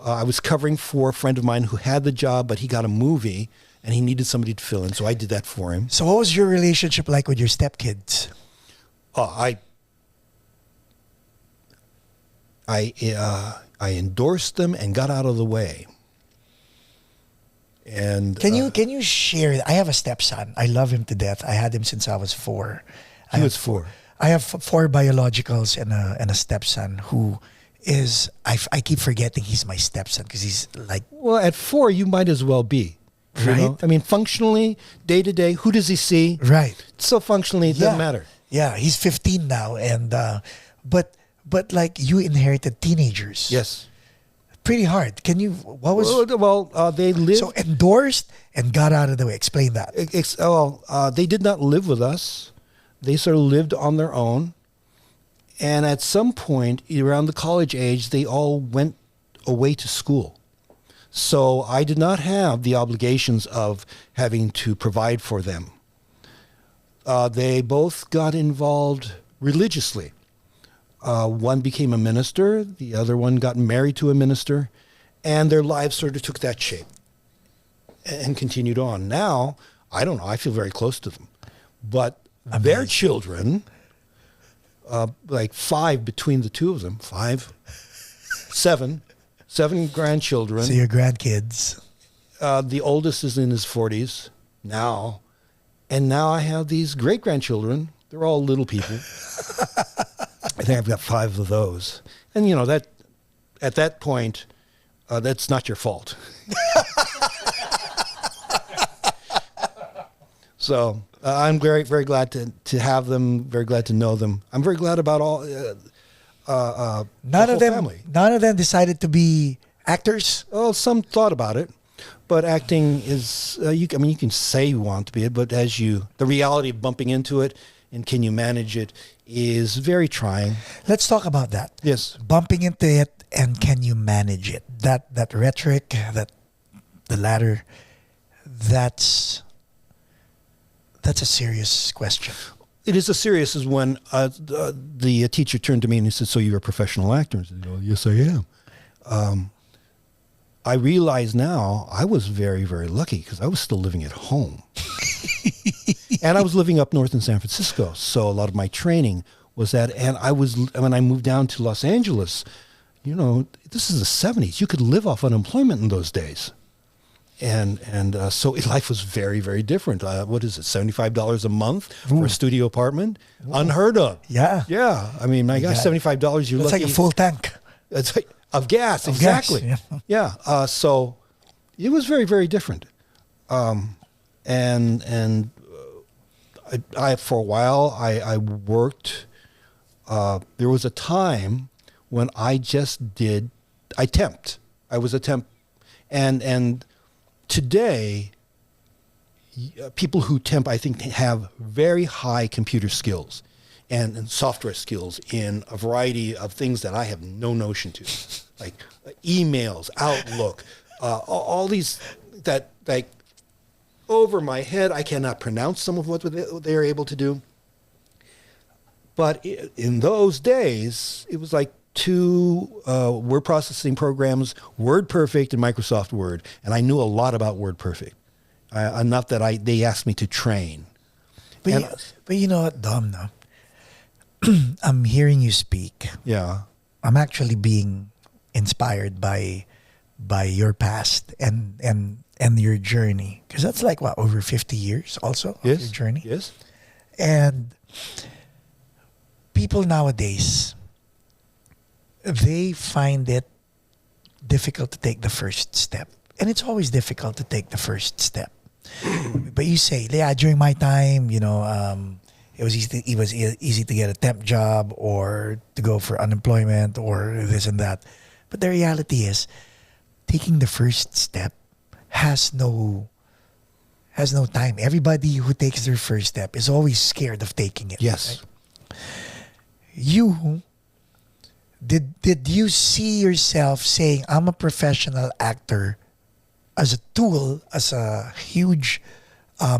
I was covering for a friend of mine who had the job, but he got a movie and he needed somebody to fill in. So I did that for him. So what was your relationship like with your stepkids? I endorsed them and got out of the way. And Can you share? I have a stepson. I love him to death. I had him since I was 4. he was 4. I have 4 biologicals and a stepson who is I keep forgetting he's my stepson because he's like Well, at 4, you might as well be. You Right. know? I mean, functionally, day to day, who does he see? right. So functionally, it doesn't matter. Yeah, he's 15 now, and but like you inherited teenagers. Yes. Pretty hard. Can you? What was Well, they lived. so endorsed and got out of the way? Explain that. They did not live with us. They sort of lived on their own. And at some point, around the college age, they all went away to school. So I did not have the obligations of having to provide for them. They both got involved religiously. One became a minister. The other one got married to a minister. And their lives sort of took that shape and continued on. Now, I don't know. I feel very close to them. But their children, like 5 between the 2 of them, 7 grandchildren. So your grandkids. The oldest is in his 40s now. And now I have these great-grandchildren. They're all little people. I think I've got 5 of those. And, you know, that at that point, that's not your fault. So I'm very, very glad to have them, very glad to know them. I'm very glad about all None of them. family. None of them decided to be actors. Well, some thought about it, but acting is, you can say you want to be it, but the reality of bumping into it and can you manage it is very trying. Let's talk about that. Yes. Bumping into it and can you manage it? That rhetoric, the latter, that's a serious question. It is as serious as when the teacher turned to me and he said, "So you're a professional actor?" I said, "Oh, yes, I am." I realize now I was very, very lucky because I was still living at home. And I was living up north in San Francisco. So a lot of my training was that. And when I moved down to Los Angeles, you know, this is the 70s. You could live off unemployment in those days. And so life was very, very different. What is it, $75 a month for a studio apartment? Unheard of. Yeah. Yeah. I mean, my gosh, $75, you're It's lucky. like a full tank. It's like, of gas, exactly. Gas, yeah. So it was very, very different. And I for a while, I worked. There was a time when I temped. I was a temp. And today, people who temp, I think, have very high computer skills and software skills in a variety of things that I have no notion to, like emails, Outlook, all these that like over my head. I cannot pronounce some of what they're able to do. But in those days, it was like two word processing programs, WordPerfect and Microsoft Word. And I knew a lot about WordPerfect, enough that they asked me to train. But you know what, Dom, no? I'm hearing you speak. Yeah. I'm actually being inspired by your past and your journey. Because that's like, what, over 50 years also of your journey? Yes. And people nowadays, they find it difficult to take the first step. And it's always difficult to take the first step. But you say, yeah, during my time, it was easy to get a temp job or to go for unemployment or this and that. But the reality is, taking the first step has no time. Everybody who takes their first step is always scared of taking it. Yes. Right? Did you see yourself saying, I'm a professional actor, as a tool, as a huge, how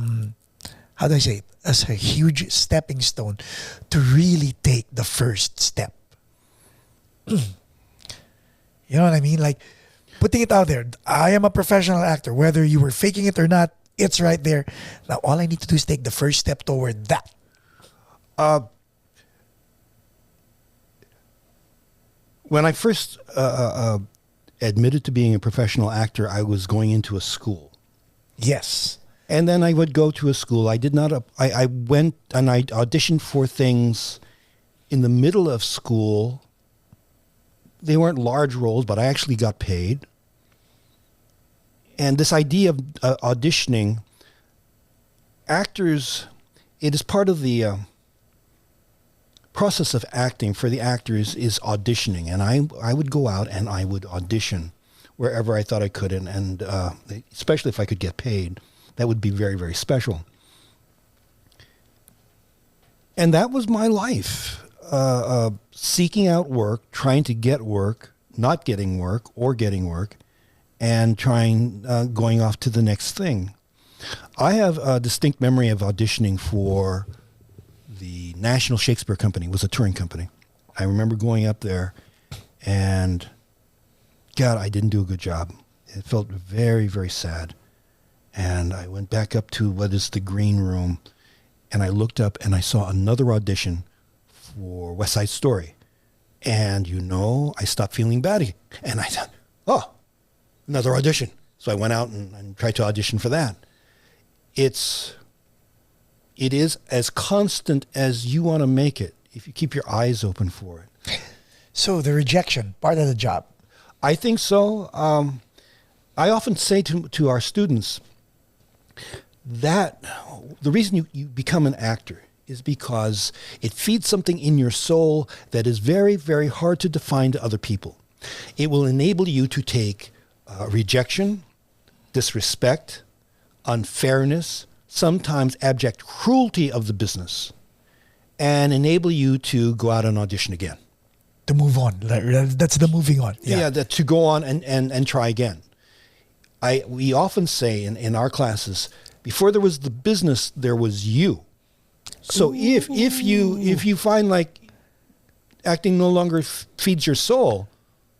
do I say it? As a huge stepping stone to really take the first step? You know what I mean? Like, putting it out there. I am a professional actor. Whether you were faking it or not, it's right there. Now, all I need to do is take the first step toward that. When I first admitted to being a professional actor, I was going into a school. Yes. And then I would go to a school. I did not. I went and I auditioned for things in the middle of school. They weren't large roles, but I actually got paid. And this idea of auditioning, actors, it is part of the process of acting for the actors is auditioning. And I would go out and I would audition wherever I thought I could, and especially if I could get paid. That would be very, very special. And that was my life, seeking out work, trying to get work, not getting work or getting work, and going off to the next thing. I have a distinct memory of auditioning for the National Shakespeare Company. It was a touring company. I remember going up there and, God, I didn't do a good job. It felt very, very sad. And I went back up to what is the green room, and I looked up and I saw another audition for West Side Story. And, I stopped feeling bad again. And I thought, oh, another audition. So I went out and tried to audition for that. It is as constant as you want to make it if you keep your eyes open for it. So the rejection, part of the job. I think so. I often say to our students that the reason you become an actor is because it feeds something in your soul that is very, very hard to define to other people. It will enable you to take rejection, disrespect, unfairness, sometimes abject cruelty of the business, and enable you to go out and audition again. To move on. That's the moving on. Yeah, to go on and try again. We often say in our classes, before there was the business, there was you. So if you find like acting no longer feeds your soul,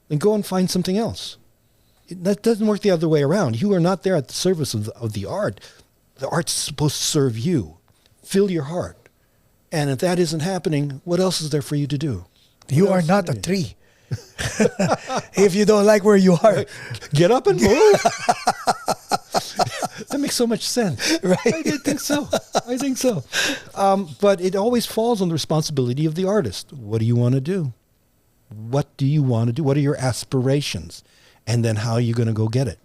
then go and find something else. That doesn't work the other way around. You are not there at the service of the art. The art's supposed to serve you, fill your heart. And if that isn't happening, what else is there for you to do? You are not a tree. If you don't like where you are, get up and move. That makes so much sense. Right? I think so. But it always falls on the responsibility of the artist. What do you want to do? What do you want to do? What are your aspirations? And then how are you going to go get it?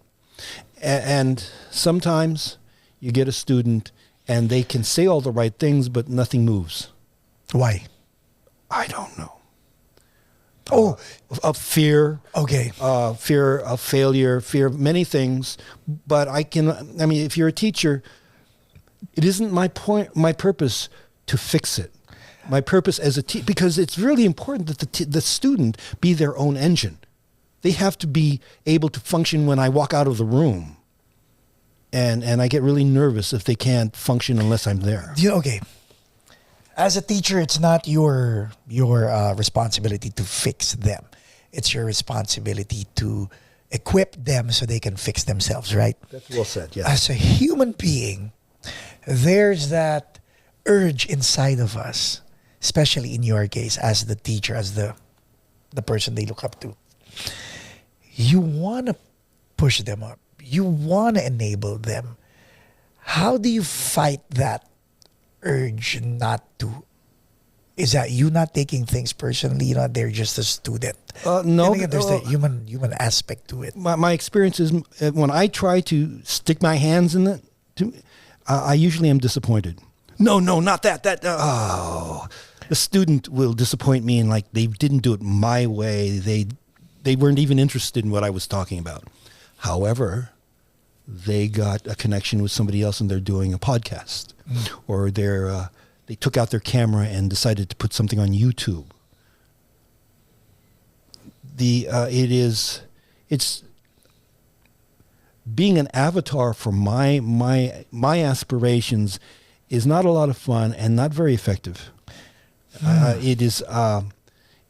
And sometimes you get a student and they can say all the right things, but nothing moves. Why? I don't know. Of fear. Okay. Fear of failure, fear of many things. But if you're a teacher, it isn't my purpose to fix it. My purpose as a teacher, because it's really important that the student be their own engine. They have to be able to function when I walk out of the room. and I get really nervous if they can't function unless I'm there. Okay. As a teacher, it's not your responsibility to fix them. It's your responsibility to equip them so they can fix themselves, right? That's well said, yeah. As a human being, there's that urge inside of us, especially in your case, as the teacher, as the person they look up to. You want to push them up. You want to enable them. How do you fight that urge not to? Is that you not taking things personally? They're just a student. No. And again, there's the human aspect to it. My experience is when I try to stick my hands in it, I usually am disappointed. No, not that. The student will disappoint me, and like they didn't do it my way. They weren't even interested in what I was talking about. However, they got a connection with somebody else, and they're doing a podcast, or they took out their camera and decided to put something on YouTube. It's being an avatar for my aspirations is not a lot of fun and not very effective.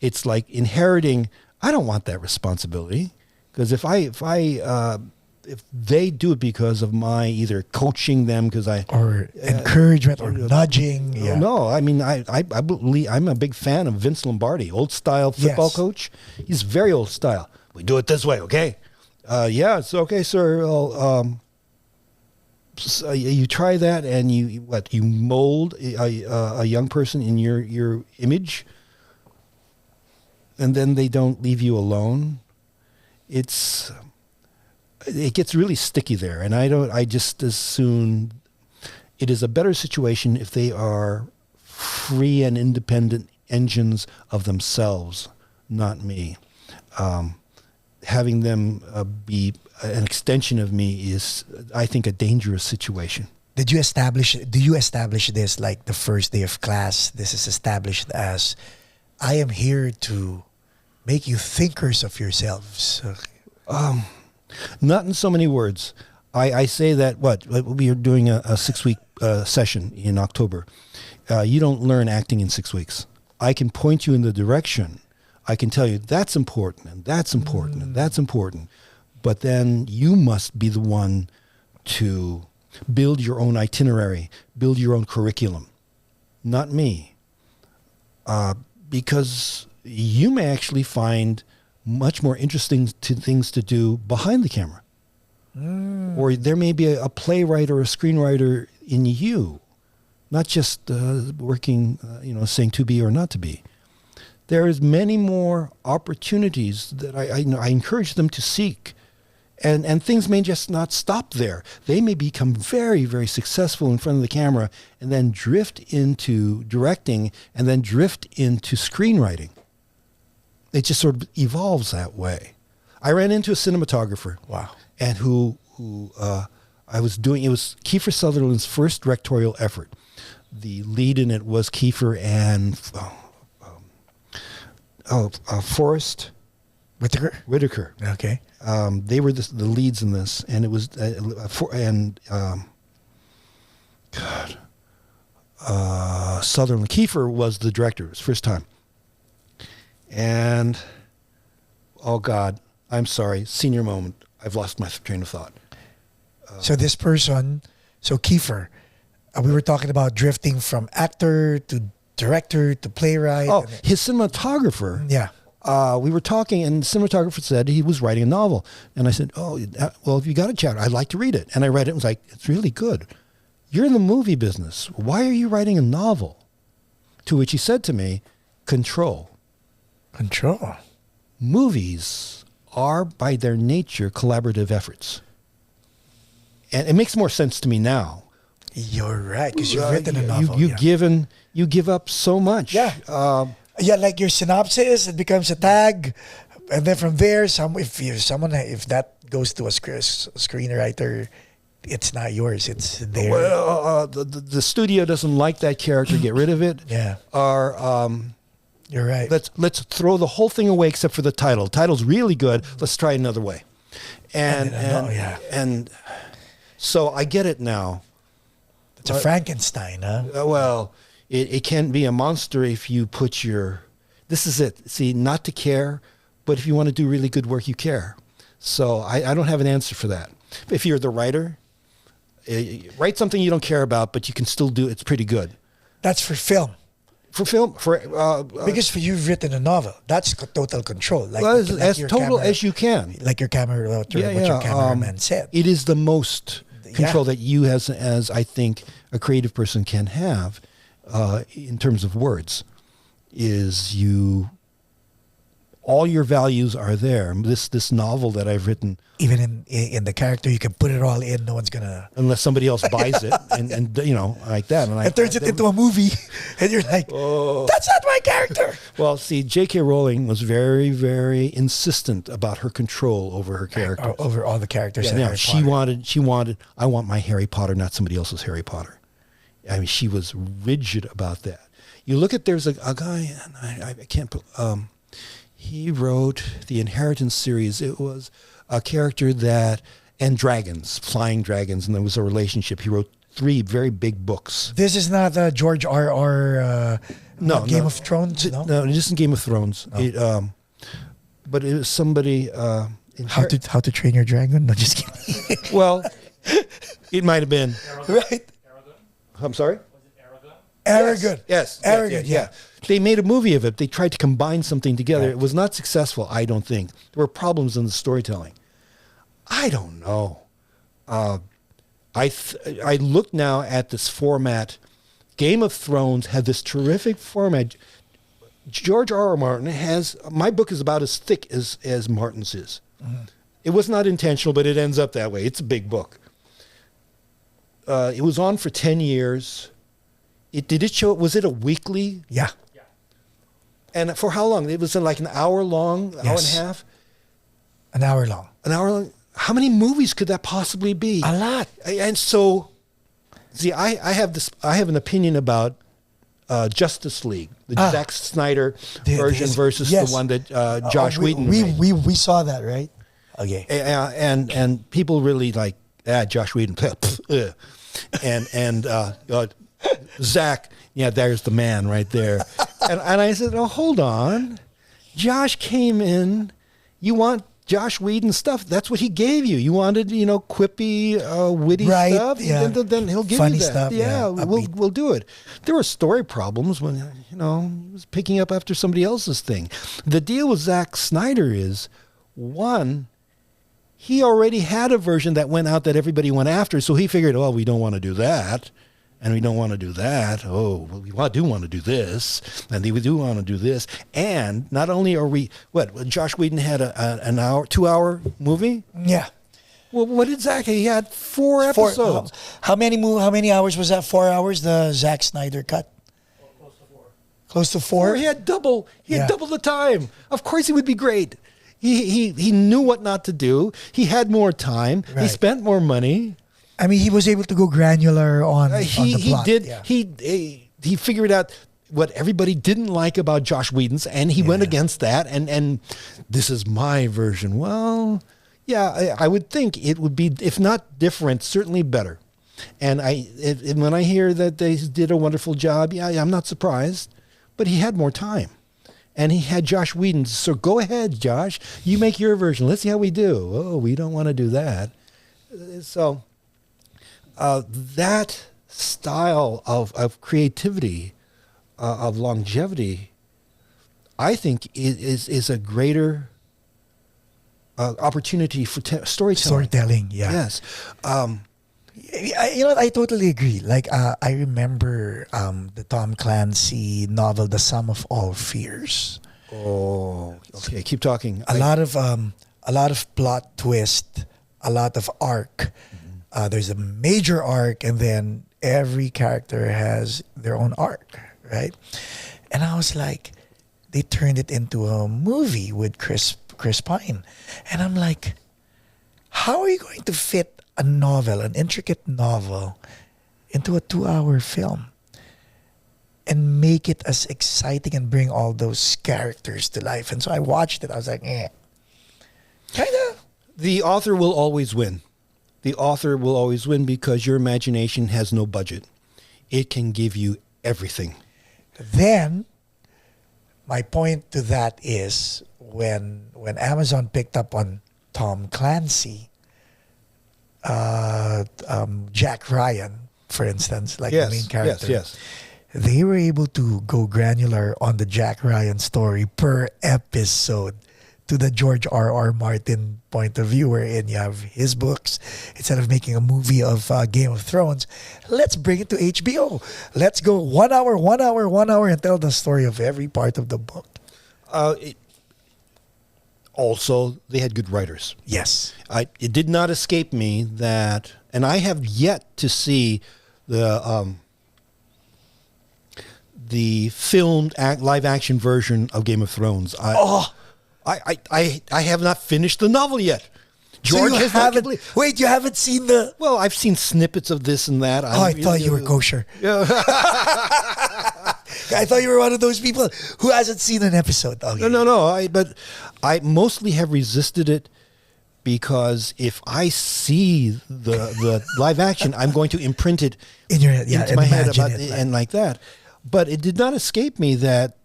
It's like inheriting. I don't want that responsibility, because if they do it because of my either coaching them or encouragement or nudging. Yeah. No, I mean I believe I'm a big fan of Vince Lombardi, old style football coach. He's very old style. We do it this way, okay? Yeah, it's okay, sir. So you try that, and you mold a young person in your image, and then they don't leave you alone. It gets really sticky there, and I just as soon. It is a better situation if they are free and independent engines of themselves, not me. Having them be an extension of me is, I think, a dangerous situation. Do you establish this like the first day of class? This is established as, I am here to make you thinkers of yourselves. Not in so many words. I say that we are doing a 6-week session in October. You don't learn acting in 6 weeks. I can point you in the direction. I can tell you that's important and that's important and that's important. But then you must be the one to build your own itinerary, build your own curriculum, not me. Because you may actually find much more interesting things to do behind the camera. Or there may be a playwright or a screenwriter in you, not just working, saying to be or not to be. There is many more opportunities that I encourage them to seek. And things may just not stop there. They may become very, very successful in front of the camera and then drift into directing and then drift into screenwriting. It just sort of evolves that way. I ran into a cinematographer. Wow. And who I was doing, it was Kiefer Sutherland's first directorial effort. The lead in it was Kiefer and Forrest Whitaker. Okay. They were the leads in this, and it was Sutherland. Kiefer was the director. It was first time. And oh God, I'm sorry. Senior moment. I've lost my train of thought. So this person, Kiefer, we were talking about drifting from actor to director to playwright. Oh, his cinematographer. Yeah. We were talking, and the cinematographer said he was writing a novel. And I said, well, if you got a chapter, I'd like to read it. And I read it and was like, it's really good. You're in the movie business. Why are you writing a novel? To which he said to me, control. Control. Movies are, by their nature, collaborative efforts. And it makes more sense to me now. You're right, because you've written a novel. You give up so much. Yeah. Like your synopsis, it becomes a tag, and then from there, if that goes to a screenwriter, it's not yours. It's theirs. Well, the studio doesn't like that character. Get rid of it. Yeah. Or you're right. Let's throw the whole thing away except for the title. The title's really good. Let's try it another way. And So I get it now. It's a Frankenstein, huh? Well, it can be a monster if you put your... This is it. See, not to care, but if you want to do really good work, you care. So I don't have an answer for that. If you're the writer, write something you don't care about, but you can still do it's pretty good. That's for film. For film, Because for you've written a novel, that's total control. Like, well, like as your total camera, as you can. like your camera, what your cameraman said. It is the most control that you, as I think a creative person can have, in terms of words, is you. All your values are there. This novel that I've written, Even in the character, you can put it all in. No one's gonna, unless somebody else buys it, and you know, like that, and it turns it into a movie, and you're like, that's not my character. Well, see, J.K. Rowling was very, very insistent about her control over her character, over all the characters. in Harry she Potter. wanted. I want my Harry Potter, not somebody else's Harry Potter. I mean, she was rigid about that. You look at there's a guy, and I can't put. He wrote the Inheritance series. It was a character and dragons, flying dragons, and there was a relationship. He wrote 3 very big books. This is not George R.R. Game of Thrones. No, it isn't Game of Thrones. No. But it was somebody. How to Train Your Dragon? No, just kidding. Well, it might have been. Right? I'm sorry? Arrogant. Yes. Arrogant. Yeah. They made a movie of it. They tried to combine something together. Right. It was not successful, I don't think. There were problems in the storytelling. I don't know. I look now at this format. Game of Thrones had this terrific format. George R.R. Martin has... My book is about as thick as Martin's is. Mm-hmm. It was not intentional, but it ends up that way. It's a big book. It was on for 10 years. Did it show? Was it a weekly? Yeah. And for how long? It was like an hour long, hour and a half? An hour long. An hour long? How many movies could that possibly be? A lot. And so, see, I have an opinion about Justice League, the Zack Snyder version versus the one that Josh Whedon made. We saw that, right? Okay. And people really like, Josh Whedon. and Zach, there's the man right there. and I said, oh, hold on. Josh came in. You want Josh Whedon stuff? That's what he gave you. You wanted, quippy, witty stuff? Yeah. Then he'll give funny you that. Stuff, yeah. We'll do it. There were story problems when, he was picking up after somebody else's thing. The deal with Zack Snyder is, one, he already had a version that went out that everybody went after, so he figured, oh, we don't want to do that. And we don't want to do that. Oh, well, we do want to do this. And we do want to do this. And not only are we, Josh Whedon had an hour, 2-hour movie? Yeah. Well, what did Zach? He had 4 episodes. How many hours was that? 4 hours, the Zack Snyder cut? Close to 4. Close to 4? He had double the time. Of course he would be great. He knew what not to do. He had more time. Right. He spent more money. I mean, he was able to go granular on the plot. He figured out what everybody didn't like about Josh Whedon's, and he went against that. And this is my version. Well, I would think it would be, if not different, certainly better. And when I hear that they did a wonderful job, I'm not surprised. But he had more time, and he had Josh Whedon. So go ahead, Josh. You make your version. Let's see how we do. Oh, we don't want to do that. So. That style of creativity, of longevity, I think is a greater opportunity for storytelling. Storytelling, yeah. Yes. I totally agree. Like, I remember the Tom Clancy novel, The Sum of All Fears. Oh, okay. Keep talking. A lot of plot twist, a lot of arc. There's a major arc, and then every character has their own arc, right? And I was like, they turned it into a movie with Chris Pine. And I'm like, how are you going to fit a novel, an intricate novel, into a 2-hour film and make it as exciting and bring all those characters to life? And so I watched it. I was like, kind of. The author will always win. the author will always win because your imagination has no budget. It can give you everything. Then, my point to that is when Amazon picked up on Tom Clancy, Jack Ryan, for instance, like the main character. Yes. They were able to go granular on the Jack Ryan story per episode to the George R.R. Martin point of view, wherein you have his books. Instead of making a movie of Game of Thrones, let's bring it to HBO. Let's go 1 hour, and tell the story of every part of the book. Also, they had good writers. Yes. It did not escape me that, and I have yet to see the filmed live action version of Game of Thrones. I have not finished the novel yet. George so you has haven't, not wait, you haven't seen the... Well, I've seen snippets of this and that. I thought you were kosher. Yeah. I thought you were one of those people who hasn't seen an episode. Okay. No. But I mostly have resisted it because if I see the live action, I'm going to imprint it in your head, into my head and like that. But it did not escape me that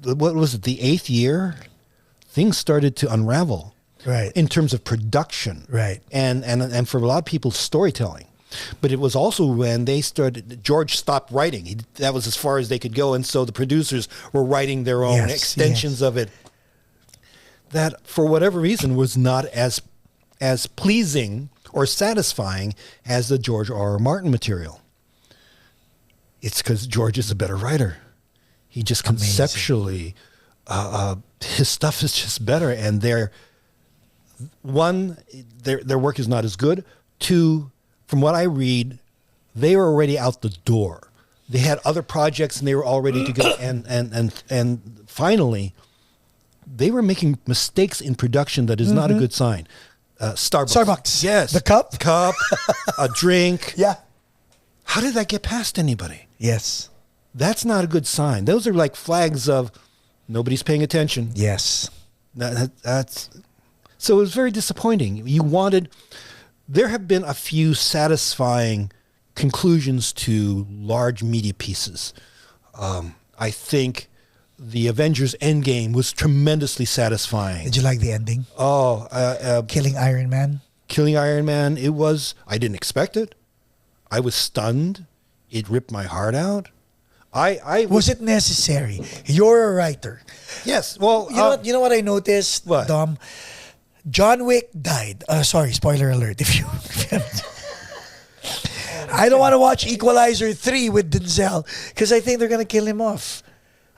what was it, the 8th year, things started to unravel. Right. In terms of production. Right. And for a lot of people, storytelling. But it was also when George stopped writing. That was as far as they could go. And so the producers were writing their own extensions of it. That, for whatever reason, was not as pleasing or satisfying as the George R.R. Martin material. It's because George is a better writer. He just conceptually, his stuff is just better. And their work is not as good. 2, from what I read, they were already out the door. They had other projects and they were all ready to go. And finally, they were making mistakes in production that is not a good sign. Starbucks. Yes. The cup, a drink. Yeah. How did that get past anybody? Yes. That's not a good sign. Those are like flags of nobody's paying attention. Yes. That's so it was very disappointing. There have been a few satisfying conclusions to large media pieces. I think the Avengers Endgame was tremendously satisfying. Did you like the ending? Killing Iron Man? Killing Iron Man, I didn't expect it. I was stunned. It ripped my heart out. Was it necessary? You're a writer. Yes. Well, you know what I noticed, what? Dom? John Wick died. Sorry, spoiler alert. If you I don't want to watch Equalizer 3 with Denzel because I think they're going to kill him off.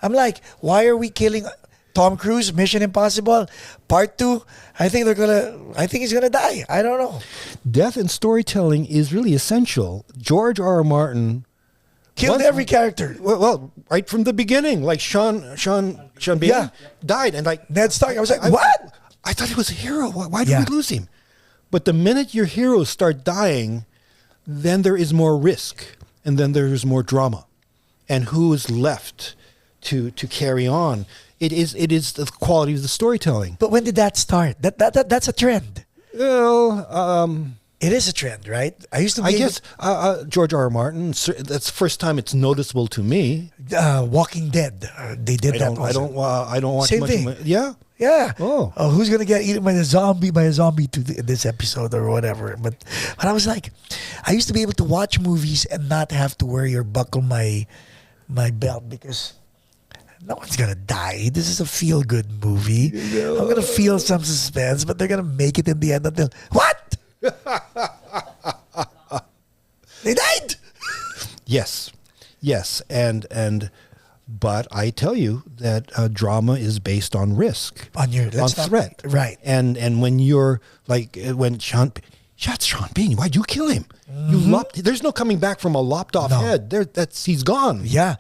I'm like, why are we killing Tom Cruise? Mission Impossible Part 2? I think he's going to die. I don't know. Death in storytelling is really essential. George R.R. Martin killed every character. Well, right from the beginning, like Sean Bean died, and like Ned Stark. I was like, what? I thought he was a hero. Why did we lose him? But the minute your heroes start dying, then there is more risk, and then there is more drama, and who is left to carry on? It is the quality of the storytelling. But when did that start? That's a trend. Well, it is a trend, right? I guess George R.R. Martin. That's the first time it's noticeable to me. Walking Dead. They did that. I don't watch Same much. thing. Yeah. Oh, who's gonna get eaten by a zombie to this episode or whatever? But I was like, I used to be able to watch movies and not have to worry or buckle my belt because no one's gonna die. This is a feel-good movie. I'm gonna feel some suspense, but they're gonna make it in the end until what? They died. Yes, but I tell you that drama is based on risk, on threat, right? And when you're like when Sean Bean, why'd you kill him? Mm-hmm. There's no coming back from a lopped off head. He's gone. Yeah.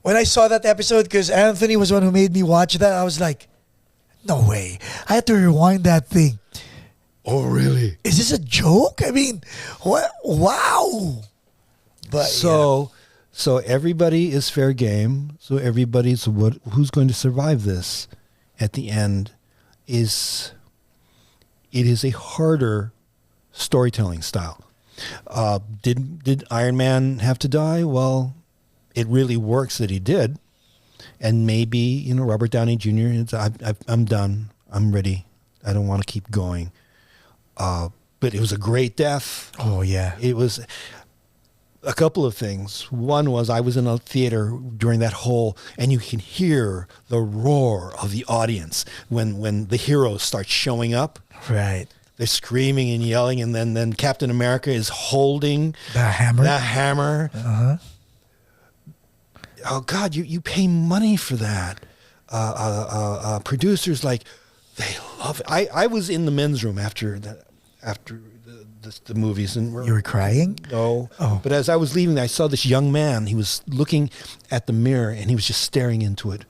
When I saw that episode, because Anthony was one who made me watch that, I was like, no way. I had to rewind that thing. Oh, really? Is this a joke? I mean, what? Wow. But so everybody is fair game. So everybody's who's going to survive this at the end is it is a harder storytelling style. Did Iron Man have to die? Well, it really works that he did. And maybe, Robert Downey Jr., I'm done. I'm ready. I don't want to keep going. But it was a great death. Oh, yeah. It was a couple of things. One was I was in a theater during that whole, and you can hear the roar of the audience when the heroes start showing up. Right. They're screaming and yelling, and then Captain America is holding The hammer. the hammer. Uh-huh. Oh God, you pay money for that. Producers they love it. I was in the men's room after the movies, and You were crying? no. Oh. But as I was leaving, I saw this young man. He was looking at the mirror, and he was just staring into it,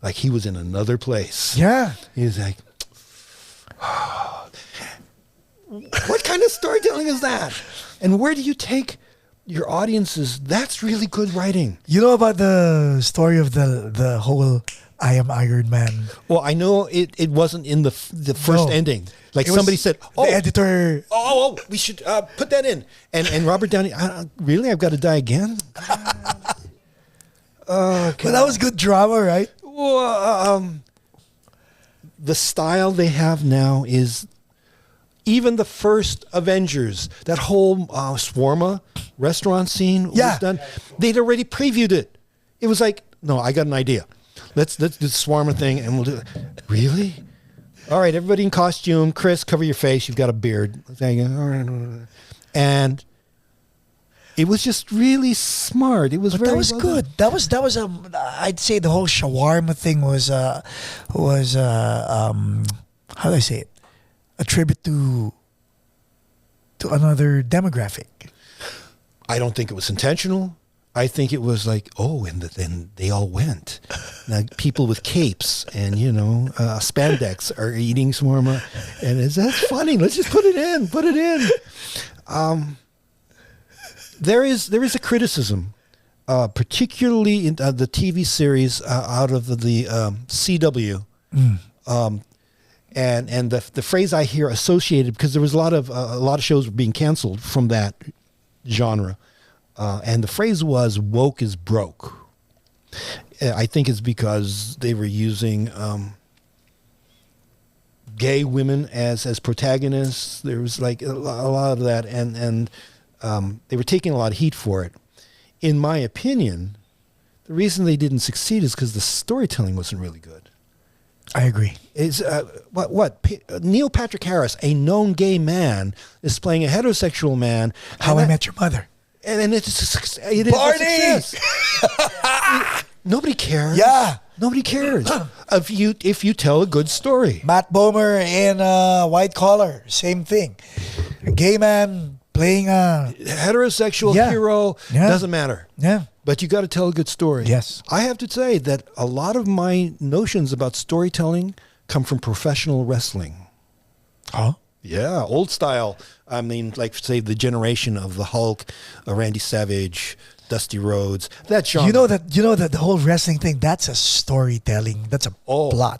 like he was in another place. Yeah. He was like, what kind of storytelling is that? And where do you take your audiences? That's really good writing. You know about the story of the whole I am Iron Man? Well, I know it wasn't in the first No. ending. Like It was somebody said, the editor. we should put that in. And Robert Downey, really? I've got to die again? But that was good drama, right? Well, the style they have now is even the first Avengers, that whole Swarma restaurant scene Yeah. was done. They'd already previewed it. It was like, no, I got an idea. Let's do the Swarma thing, and we'll do it. Really? All right, everybody in costume. Chris, cover your face. You've got a beard. And it was just really smart. It was But very that was well good. done. That was I'd say the whole shawarma thing was how do I say it? A tribute to another demographic. I don't think it was intentional. I think it was like, and then they all went. Now, people with capes and, spandex are eating shawarma. And that's funny. Let's just put it in. Put it in. There is a criticism, particularly in the TV series out of the CW. And the phrase I hear associated, because there was a lot of shows were being canceled from that genre. And the phrase was woke is broke. I think it's because they were using gay women as protagonists. There was like a lot of that, and they were taking a lot of heat for it. In my opinion, the reason they didn't succeed is because the storytelling wasn't really good. I agree. Is Neil Patrick Harris, a known gay man, is playing a heterosexual man. How I Met Your Mother. And it is a Barney! success. Nobody cares. Yeah. Nobody cares if you tell a good story. Matt Bomer in White Collar, same thing. A gay man playing a Heterosexual Yeah. hero Yeah. doesn't matter. yeah. But you got to tell a good story. Yes. I have to say that a lot of my notions about storytelling come from professional wrestling. Oh. Yeah, old style. I mean, like, say, the generation of the Hulk, Randy Savage, Dusty Rhodes. That genre. You know that the whole wrestling thing, that's a storytelling. That's a plot.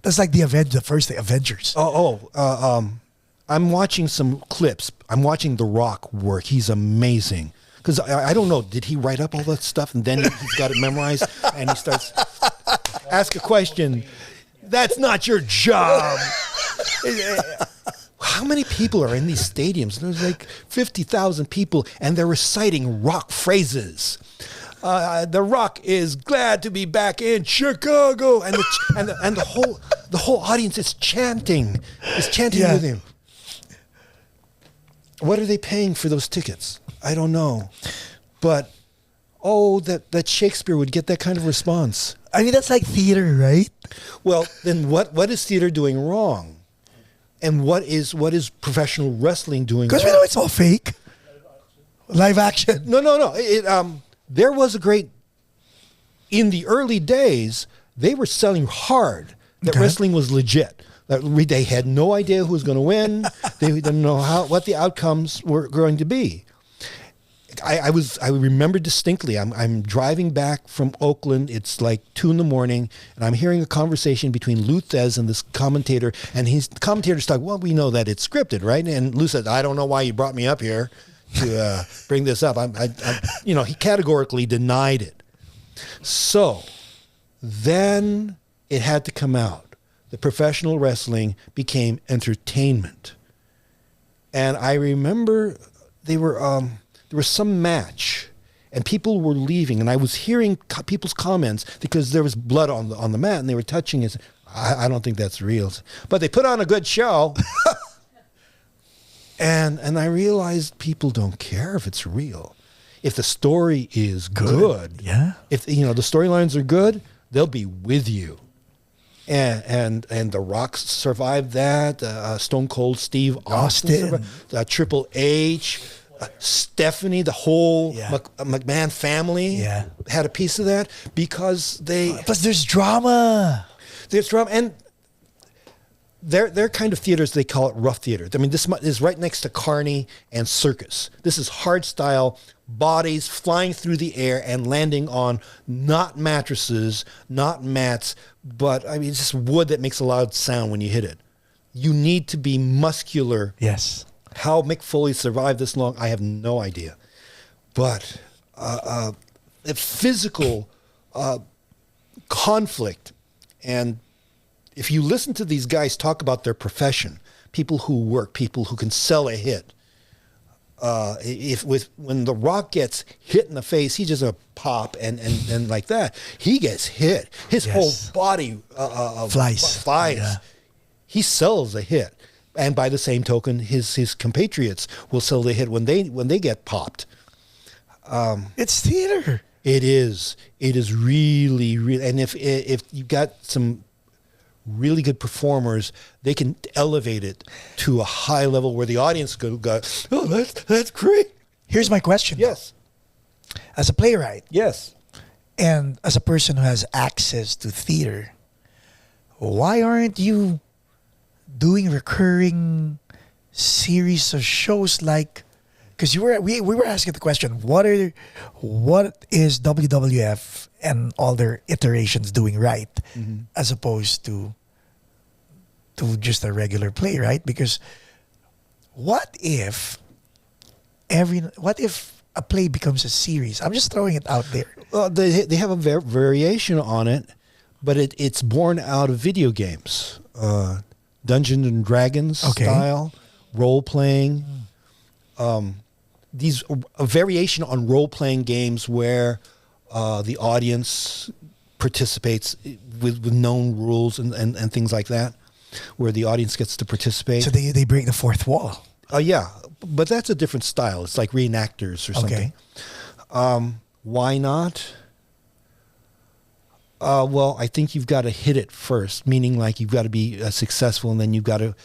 That's like the first Avengers. I'm watching some clips. I'm watching The Rock work. He's amazing. Because I don't know, did he write up all that stuff and then he's got it memorized and he starts, ask a question. That's not your job. How many people are in these stadiums? There's like 50,000 people and they're reciting rock phrases. The Rock is glad to be back in Chicago, and the whole audience is chanting with him. What are they paying for those tickets? I don't know, but that Shakespeare would get that kind of response. I mean, that's like theater, right? Well, then what is theater doing wrong, and what is professional wrestling doing? Because we know it's all fake. Live action. No. There was in the early days, they were selling hard that wrestling was legit. That they had no idea who was going to win. They didn't know what the outcomes were going to be. I remember distinctly. I'm driving back from Oakland. It's like 2 a.m, and I'm hearing a conversation between Lou Thez and this commentator. And the commentator's talking, well, we know that it's scripted, right? And Lou says, I don't know why you brought me up here to bring this up. He categorically denied it. So then it had to come out. The professional wrestling became entertainment. And I remember there was some match, and people were leaving, and I was hearing people's comments because there was blood on the mat, and they were touching it. I don't think that's real, but they put on a good show. and I realized people don't care if it's real. If the story is good, yeah. If the storylines are good, they'll be with you. And The Rock survived that. Stone Cold Steve Austin survived, Triple H, Stephanie, the whole McMahon family had a piece of that because they. Plus, there's drama. There's drama, and they're kind of theaters. They call it rough theater. I mean, this is right next to Carney and Circus. This is hard style. Bodies flying through the air and landing on not mattresses, not mats, but I mean, it's just wood that makes a loud sound when you hit it. You need to be muscular. Yes. How Mick Foley survived this long, I have no idea. But a physical conflict, and if you listen to these guys talk about their profession, people who work, people who can sell a hit, when The Rock gets hit in the face, he just a pop and like that. He gets hit. His whole body flies. Yeah. He sells a hit, and by the same token, his compatriots will sell the hit when they get popped. It's theater. It is. It is really, really, and if you got some really good performers, they can elevate it to a high level where the audience go, oh, that's great. Here's my question. Yes. As a playwright, Yes. and as a person who has access to theater, why aren't you doing recurring series of shows like? Because we were asking the question, what is WWF and all their iterations doing right, as opposed to just a regular play, right? Because what if a play becomes a series? I'm just throwing it out there. Well, they have a variation on it, but it's born out of video games, Dungeons and Dragons style, role playing. These a variation on role playing games where the audience participates with known rules and things like that, where the audience gets to participate. So they break the fourth wall. Yeah, but that's a different style. It's like reenactors or something. Why not? Well, I think you've got to hit it first, meaning like you've got to be successful, and then you've got to.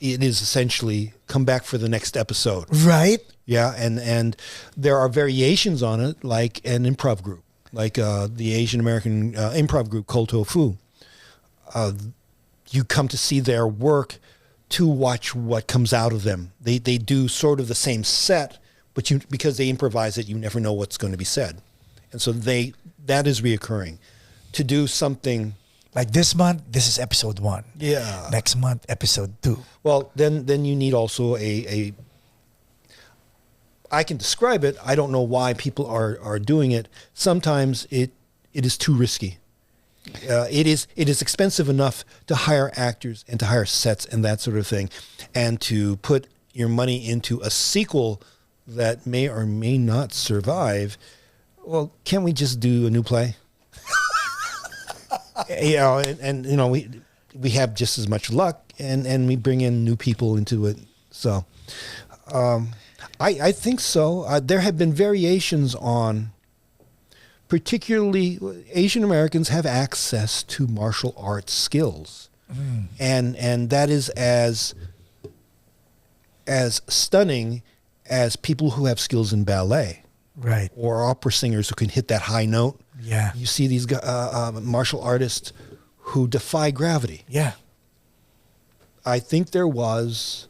It is essentially come back for the next episode. Right. Yeah, and there are variations on it, like an improv group, like the Asian American improv group Cold Tofu. You come to see their work to watch what comes out of them. They do sort of the same set, but because they improvise it, you never know what's going to be said, and so that is reoccurring. To do something like this month, this is episode 1. Yeah. Next month, episode 2. Well, then you need also a I can describe it. I don't know why people are doing it. Sometimes it is too risky. It is expensive enough to hire actors and to hire sets and that sort of thing, and to put your money into a sequel that may or may not survive. Well, can't we just do a new play? And we have just as much luck, and we bring in new people into it. So, I think so. There have been variations on, particularly Asian Americans have access to martial arts skills, and that is as stunning as people who have skills in ballet, right, or opera singers who can hit that high note. Yeah, you see these martial artists who defy gravity. Yeah, I think there was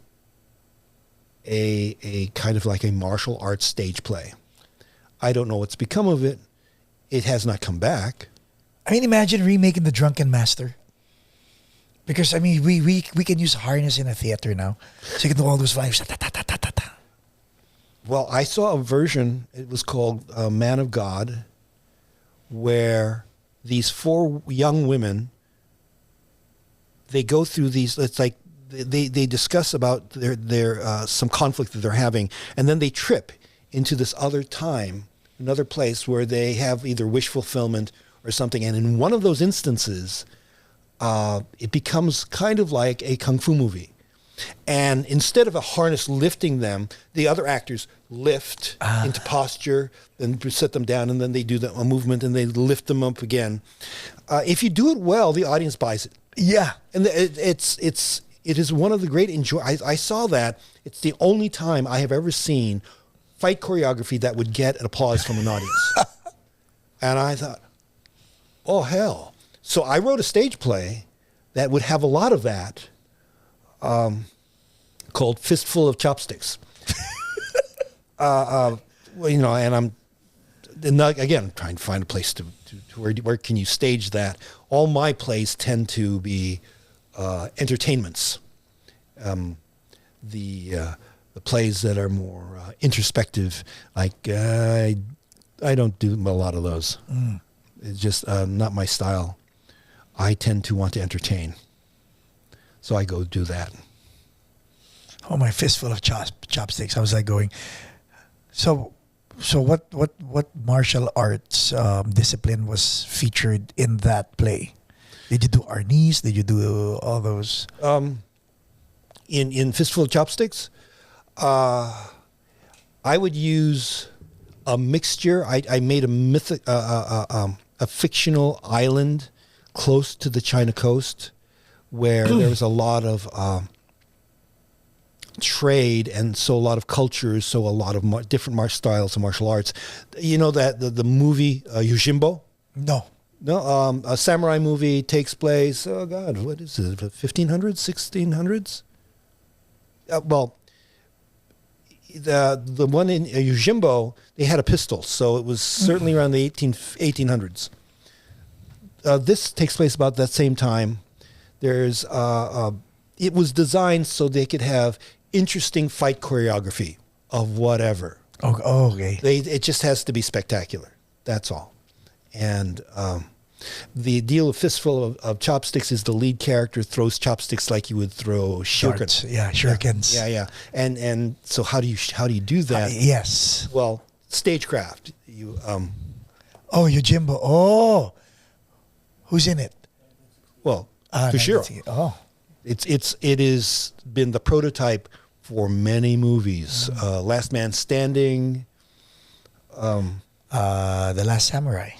a kind of like a martial arts stage play. I don't know what's become of it. It has not come back. I mean, imagine remaking The Drunken Master. Because, I mean, we can use harness in a theater now. So you can do all those vibes. Ta, ta, ta, ta, ta, ta. Well, I saw a version, it was called Man of God, where these 4 young women, they go through these, it's like they discuss about their some conflict that they're having, and then they trip into this other time, another place where they have either wish fulfillment or something. And in one of those instances, it becomes kind of like a kung fu movie. And instead of a harness lifting them, the other actors lift into posture and set them down, and then they do a movement and they lift them up again. If you do it well, the audience buys it. Yeah. And it is one of the great I saw that. It's the only time I have ever seen fight choreography that would get an applause from an audience. And I thought, oh, hell. So I wrote a stage play that would have a lot of that, called Fistful of Chopsticks. Well, you know, and I'm again trying to find a place to where can you stage that. All my plays tend to be entertainments. The plays that are more introspective, like I don't do a lot of those. It's just not my style. I tend to want to entertain, so I go do that. Oh, my fistful of chopsticks. I was like going. So what martial arts discipline was featured in that play? Did you do arnis? Did you do all those? In Fistful of Chopsticks, I would use a mixture. I made a fictional island close to the China coast, where there was a lot of trade, and so a lot of cultures, so a lot of different styles of martial arts. You know that the movie Yojimbo? No. No, a samurai movie takes place, oh God, what is it, 1500s, 1600s? Well, the one in Yojimbo, they had a pistol, so it was certainly around the 1800s. This takes place about that same time. There's it was designed so they could have interesting fight choreography of whatever. Oh, okay. It just has to be spectacular. That's all. And the deal of Fistful of Chopsticks is the lead character throws chopsticks like you would throw shuriken. Darts. Yeah, shurikens. Yeah. And so how do you do that? Yes. Well, stagecraft. Oh, Yojimbo. Oh, who's in it? Well, Ah, Toshiro. Oh, It has been the prototype for many movies. Last Man Standing, The Last Samurai.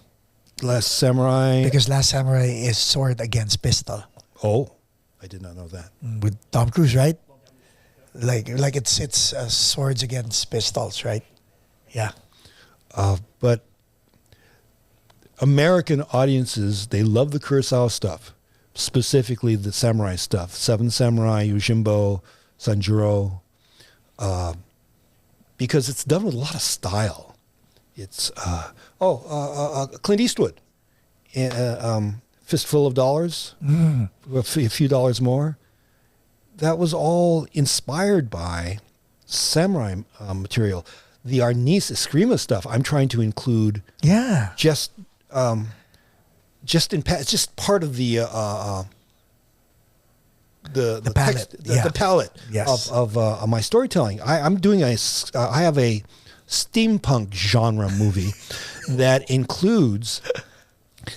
Last Samurai. Because Last Samurai is sword against pistol Oh, I did not know that. with Tom Cruise, right? Like it's swords against pistols, right? Yeah. But American audiences, they love the Kurosawa stuff, specifically the samurai stuff. Seven Samurai, Yojimbo, Sanjuro, because it's done with a lot of style. It's Clint Eastwood, Fistful of Dollars, a few dollars more. That was all inspired by samurai material. The Arnis Eskrima stuff I'm trying to include. Yeah. Just it's just part of the palette. text, Yeah. the palette Yes. of my storytelling. I have a steampunk genre movie that includes.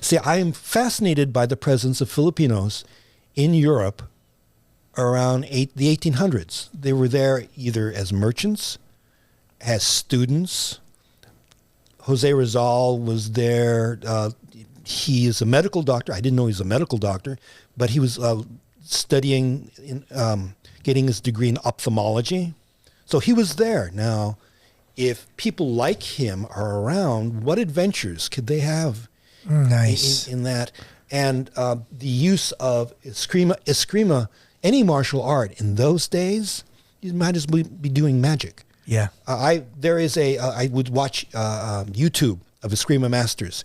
See, I am fascinated by the presence of Filipinos in Europe around the 1800s. They were there either as merchants, as students. Jose Rizal was there. He is a medical doctor. I didn't know he was a medical doctor, but he was studying, getting his degree in ophthalmology. So he was there. Now, if people like him are around, what adventures could they have Nice. in that? And the use of Eskrima, any martial art in those days, you might as well be doing magic. Yeah. I would watch YouTube of Eskrima Masters,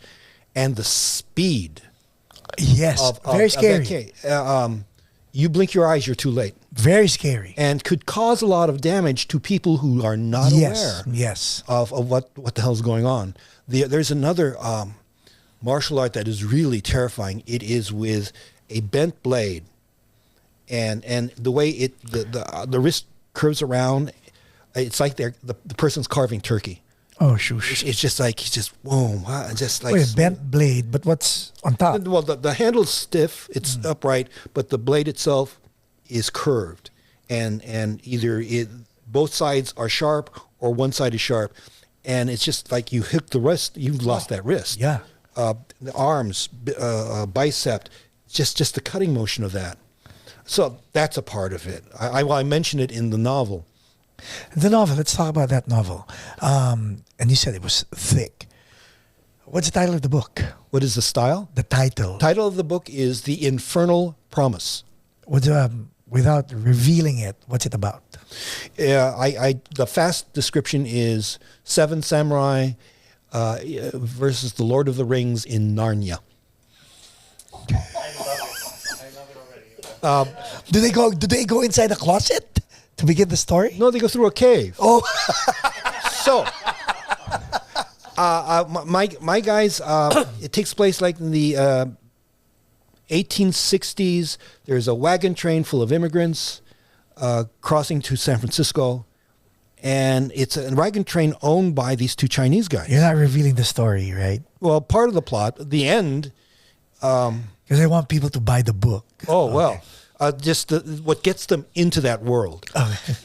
and the speed. Yes. Very scary. You blink your eyes, you're too late, Very scary. and could cause a lot of damage to people who are not aware Yes. of what the hell's going on. There's another martial art that is really terrifying. It is with a bent blade, and the way the wrist curves around, it's like the person's carving turkey. Oh, shoosh. It's just like he's just boom, just like Wait, bent blade, but what's on top? Well, the handle's stiff, it's upright, but the blade itself is curved, and either both sides are sharp or one side is sharp, and it's just like you hook the wrist, you've lost that wrist. Yeah. The arms, bicep, just the cutting motion of that. So that's a part of it. I mentioned it in the novel. The novel, let's talk about that novel. And you said it was thick. What's the title of the book? What is the style? The title. Title of the book is The Infernal Promise. Without revealing it, what's it about? The fast description is 7 samurai versus the Lord of the Rings in Narnia. Do they go inside a closet to begin the story? No, they go through a cave. Oh, So, my guys, it takes place like in the 1860s. There's a wagon train full of immigrants crossing to San Francisco, and it's a wagon train owned by these 2 Chinese guys. you're not revealing the story, right? Well, part of the plot, the end. Because I want people to buy the book. Oh well, just what gets them into that world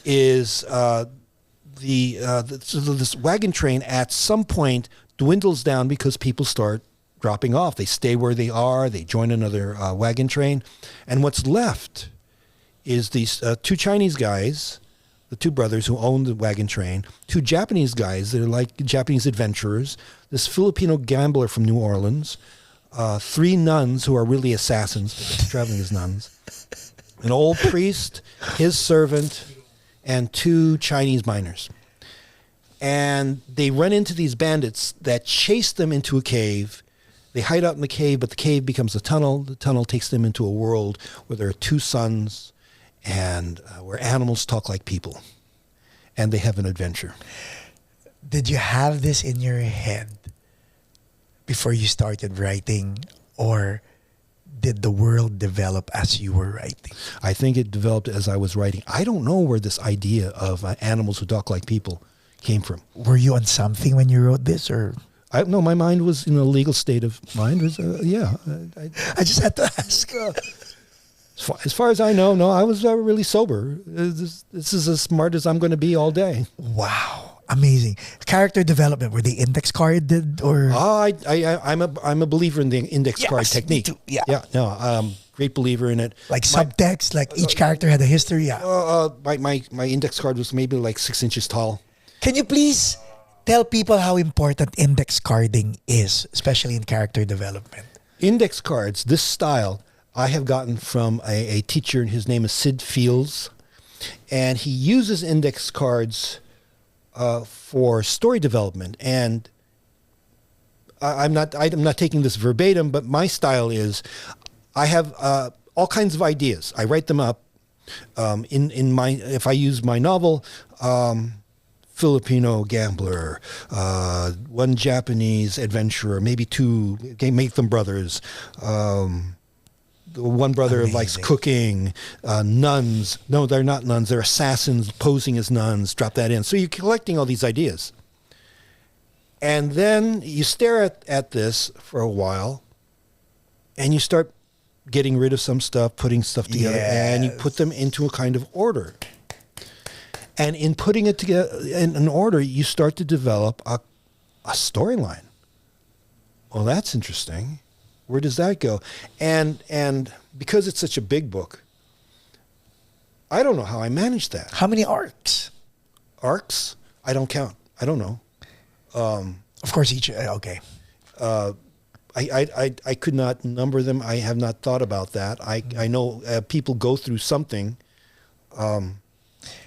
is this wagon train at some point dwindles down because people start dropping off. They stay where they are. They join another wagon train, and what's left is these 2 Chinese guys, the 2 brothers who own the wagon train, 2 Japanese guys that are like Japanese adventurers, this Filipino gambler from New Orleans, 3 nuns who are really assassins, but they're traveling as nuns, an old priest, his servant, and 2 Chinese miners. And they run into these bandits that chase them into a cave. They hide out in the cave, but the cave becomes a tunnel. The tunnel takes them into a world where there are 2 suns and where animals talk like people. And they have an adventure. Did you have this in your head before you started writing, or did the world develop as you were writing? I think it developed as I was writing. I don't know where this idea of animals who talk like people came from. Were you on something when you wrote this, or? No, my mind was in a legal state of mind. I just had to ask. As far as I know, no, I was really sober. This is as smart as I'm going to be all day. Wow, amazing. Character development, were the index carded, or? I'm a believer in the index card Yes, me technique. too. Yeah. No, great believer in it. Like subtext, like each character had a history. Yeah. My index card was maybe like 6 inches tall. Can you please tell people how important index carding is, especially in character development? Index cards, this style, I have gotten from a teacher, and his name is Sid Fields, and he uses index cards for story development. And I'm not taking this verbatim, but my style is I have all kinds of ideas. I write them up. If I use my novel, Filipino gambler, 1 Japanese adventurer, maybe 2, make them brothers. One brother Amazing. likes cooking. Nuns, no, they're not nuns. They're assassins posing as nuns. Drop that in. So you're collecting all these ideas. And then you stare at this for a while, and you start getting rid of some stuff, putting stuff together, and you put them into a kind of order. And in putting it together in an order, you start to develop a storyline. Well, that's interesting. Where does that go? And because it's such a big book, I don't know how I managed that. How many arcs? Arcs? I don't count. I don't know. Of course, each. Okay. I could not number them. I have not thought about that. I know people go through something.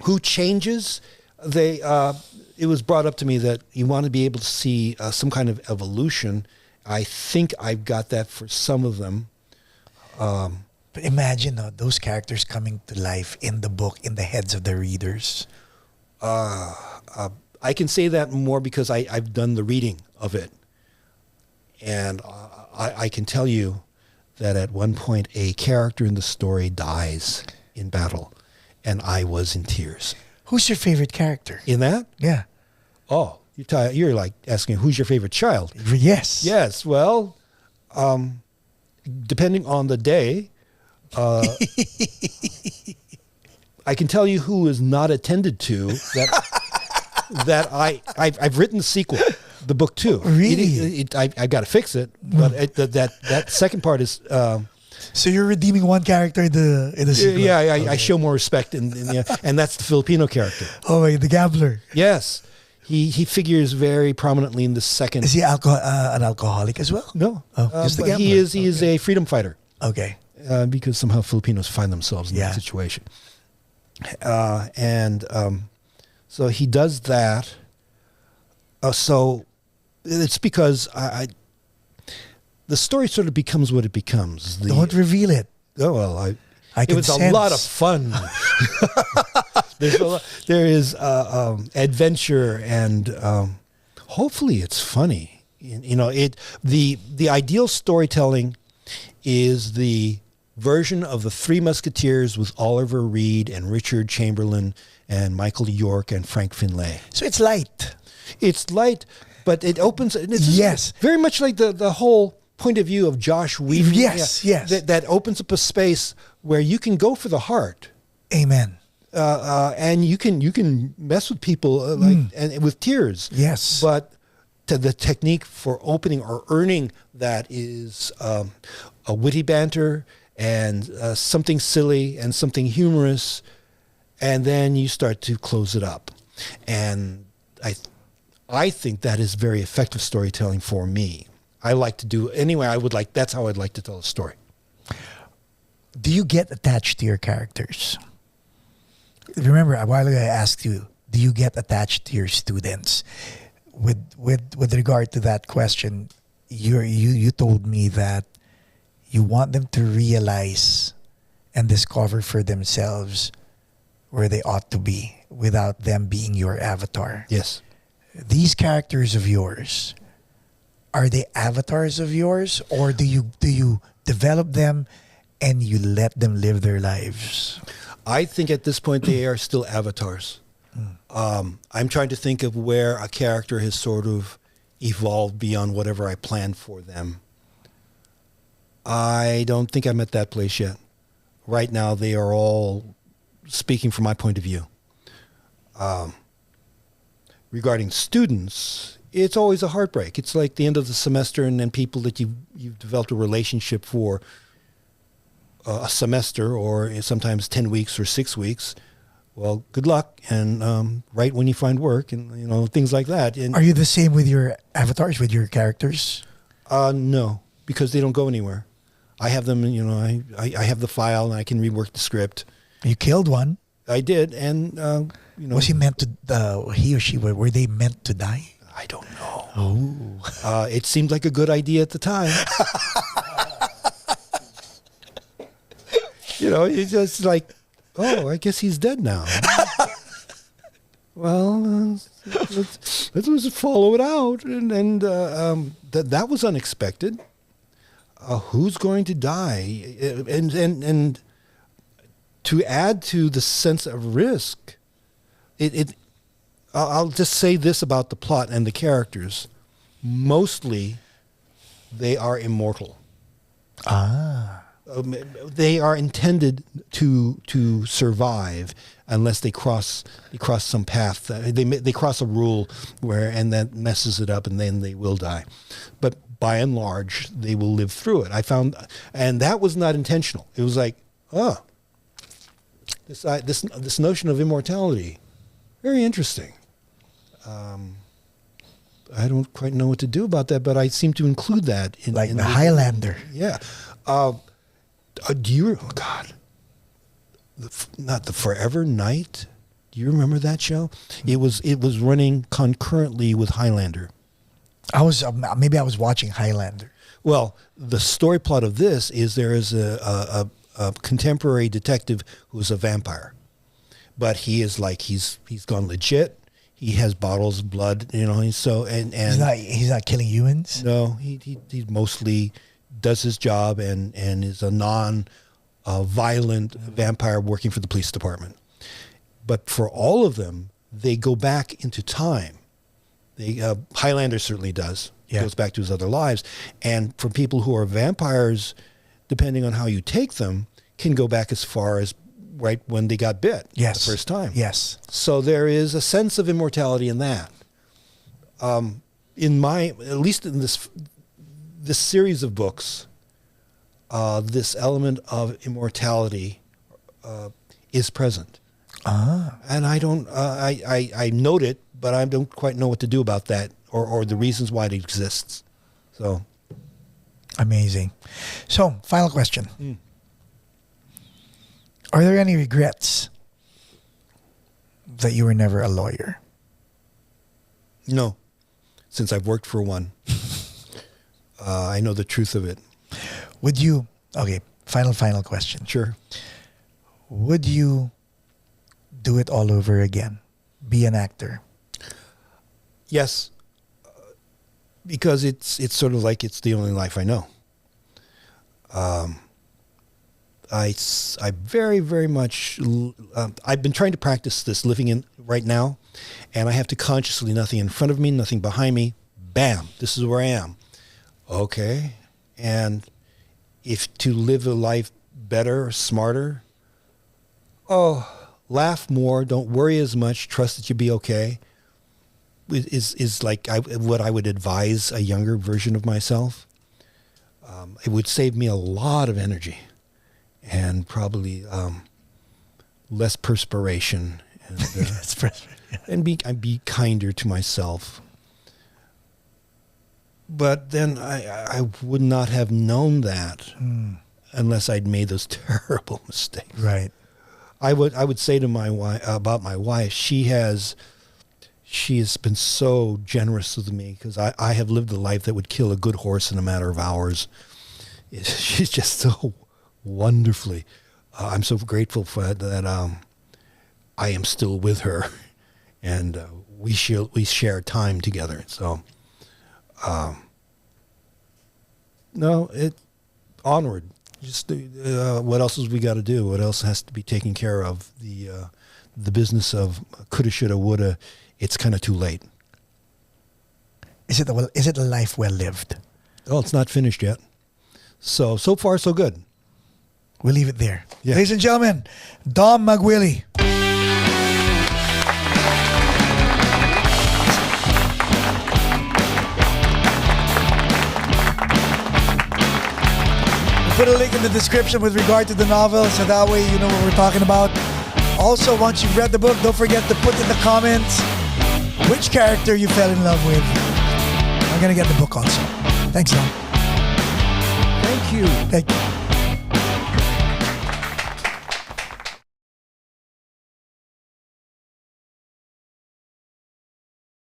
who changes. It was brought up to me that you want to be able to see some kind of evolution. I think I've got that for some of them. But imagine those characters coming to life in the book, in the heads of the readers. I can say that more because I've done the reading of it. And I can tell you that at one point a character in the story dies in battle. And I was in tears. Who's your favorite character? In that? Yeah. Oh, you're like asking who's your favorite child? Yes. Yes. Well, depending on the day, I can tell you who is not attended to. That I've written the sequel, the book 2. Really? I've got to fix it, but that second part is. So you're redeeming one character in the sequel. Yeah, I show more respect, and that's the Filipino character. Oh, wait, the gambler. Yes, he figures very prominently in the second. Is he an alcoholic as well? No, just the but gambler. he is a freedom fighter. Okay. Because somehow Filipinos find themselves in that situation, so he does that. So it's because the story sort of becomes what it becomes. Don't reveal it. Oh well, it was a lot of fun. There is adventure, and hopefully it's funny. The ideal storytelling is the version of the Three Musketeers with Oliver Reed and Richard Chamberlain and Michael York and Frank Finlay. So it's light. It's light, but it opens. It's very much like the whole point of view of Josh Whedon. Yes. That opens up a space where you can go for the heart. Amen. And you can mess with people and with tears. Yes. But the technique for opening or earning that is a witty banter and something silly and something humorous, and then you start to close it up. And I think that is very effective storytelling for me. I like to do anyway. That's how I'd like to tell a story. Do you get attached to your characters? Remember a while ago I asked you, do you get attached to your students? With regard to that question, you told me that you want them to realize and discover for themselves where they ought to be without them being your avatar. Yes. These characters of yours, are they avatars of yours, or do you develop them and you let them live their lives? I think at this point they are still avatars. I'm trying to think of where a character has sort of evolved beyond whatever I planned for them. I don't think I'm at that place yet. Right now, they are all speaking from my point of view. Regarding students, it's always a heartbreak. It's like the end of the semester, and then people that you've developed a relationship for a semester, or sometimes 10 weeks or 6 weeks. Well, good luck, and right when you find work, and things like that. And are you the same with your avatars, with your characters? No, because they don't go anywhere. I have them, I have the file, and I can rework the script. You killed one. I did, and was he meant to? He or she were they meant to die? I don't know. Oh, it seemed like a good idea at the time. It's just like, oh, I guess he's dead now. Well, let's follow it out, and that was unexpected. Who's going to die? And to add to the sense of risk, I'll just say this about the plot and the characters. Mostly, they are immortal. They are intended to survive unless they cross some path. They cross a rule and that messes it up, and then they will die. But by and large, they will live through it. I found, and that was not intentional. It was like, this notion of immortality, very interesting. I don't quite know what to do about that, but I seem to include that in the Highlander. Yeah. Do you? Oh God. Not the Forever Knight. Do you remember that show? It was running concurrently with Highlander. I was maybe I was watching Highlander. Well, the story plot of this is there is a contemporary detective who's a vampire, but he is like he's gone legit. He has bottles of blood, and He's not killing humans. no, he mostly does his job and is a non-violent vampire working for the police department. But for all of them, they go back into time. Highlander certainly does. Yeah. Goes back to his other lives. And for people who are vampires, depending on how you take them, can go back as far as right when they got bit the first time. Yes. So there is a sense of immortality in that. At least in this series of books, this element of immortality is present. And I don't, I note it, but I don't quite know what to do about that or the reasons why it exists. So. Amazing. So, final question. Are there any regrets that you were never a lawyer? No, since I've worked for one. I know the truth of it. Would you, okay, final question. Sure. Would you do it all over again? Be an actor? Yes, because it's sort of like it's the only life I know. I very, very much, I've been trying to practice this living in right now, and I have to consciously, nothing in front of me, nothing behind me, bam, this is where I am. Okay. And if to live a life better, smarter, laugh more, don't worry as much, trust that you'll be okay, is like what I would advise a younger version of myself. It would save me a lot of energy and probably less perspiration and, I'd be kinder to myself. But then I would not have known that unless I'd made those terrible mistakes. Right. I would say to my wife about my wife, she has been so generous with me because I have lived a life that would kill a good horse in a matter of hours. She's just so wonderfully. I'm so grateful for that. I am still with her, and we share time together. So, no, onward. Just what else has we got to do? What else has to be taken care of? The business of coulda, shoulda, woulda. It's kind of too late. Is it a life well lived? Oh, it's not finished yet. So far, so good. We'll leave it there. Yeah. Ladies and gentlemen, Dom Magwili. Put a link in the description with regard to the novel, so that way you know what we're talking about. Also, once you've read the book, don't forget to put in the comments which character you fell in love with. I'm going to get the book also. Thanks, Dom. Thank you. Thank you.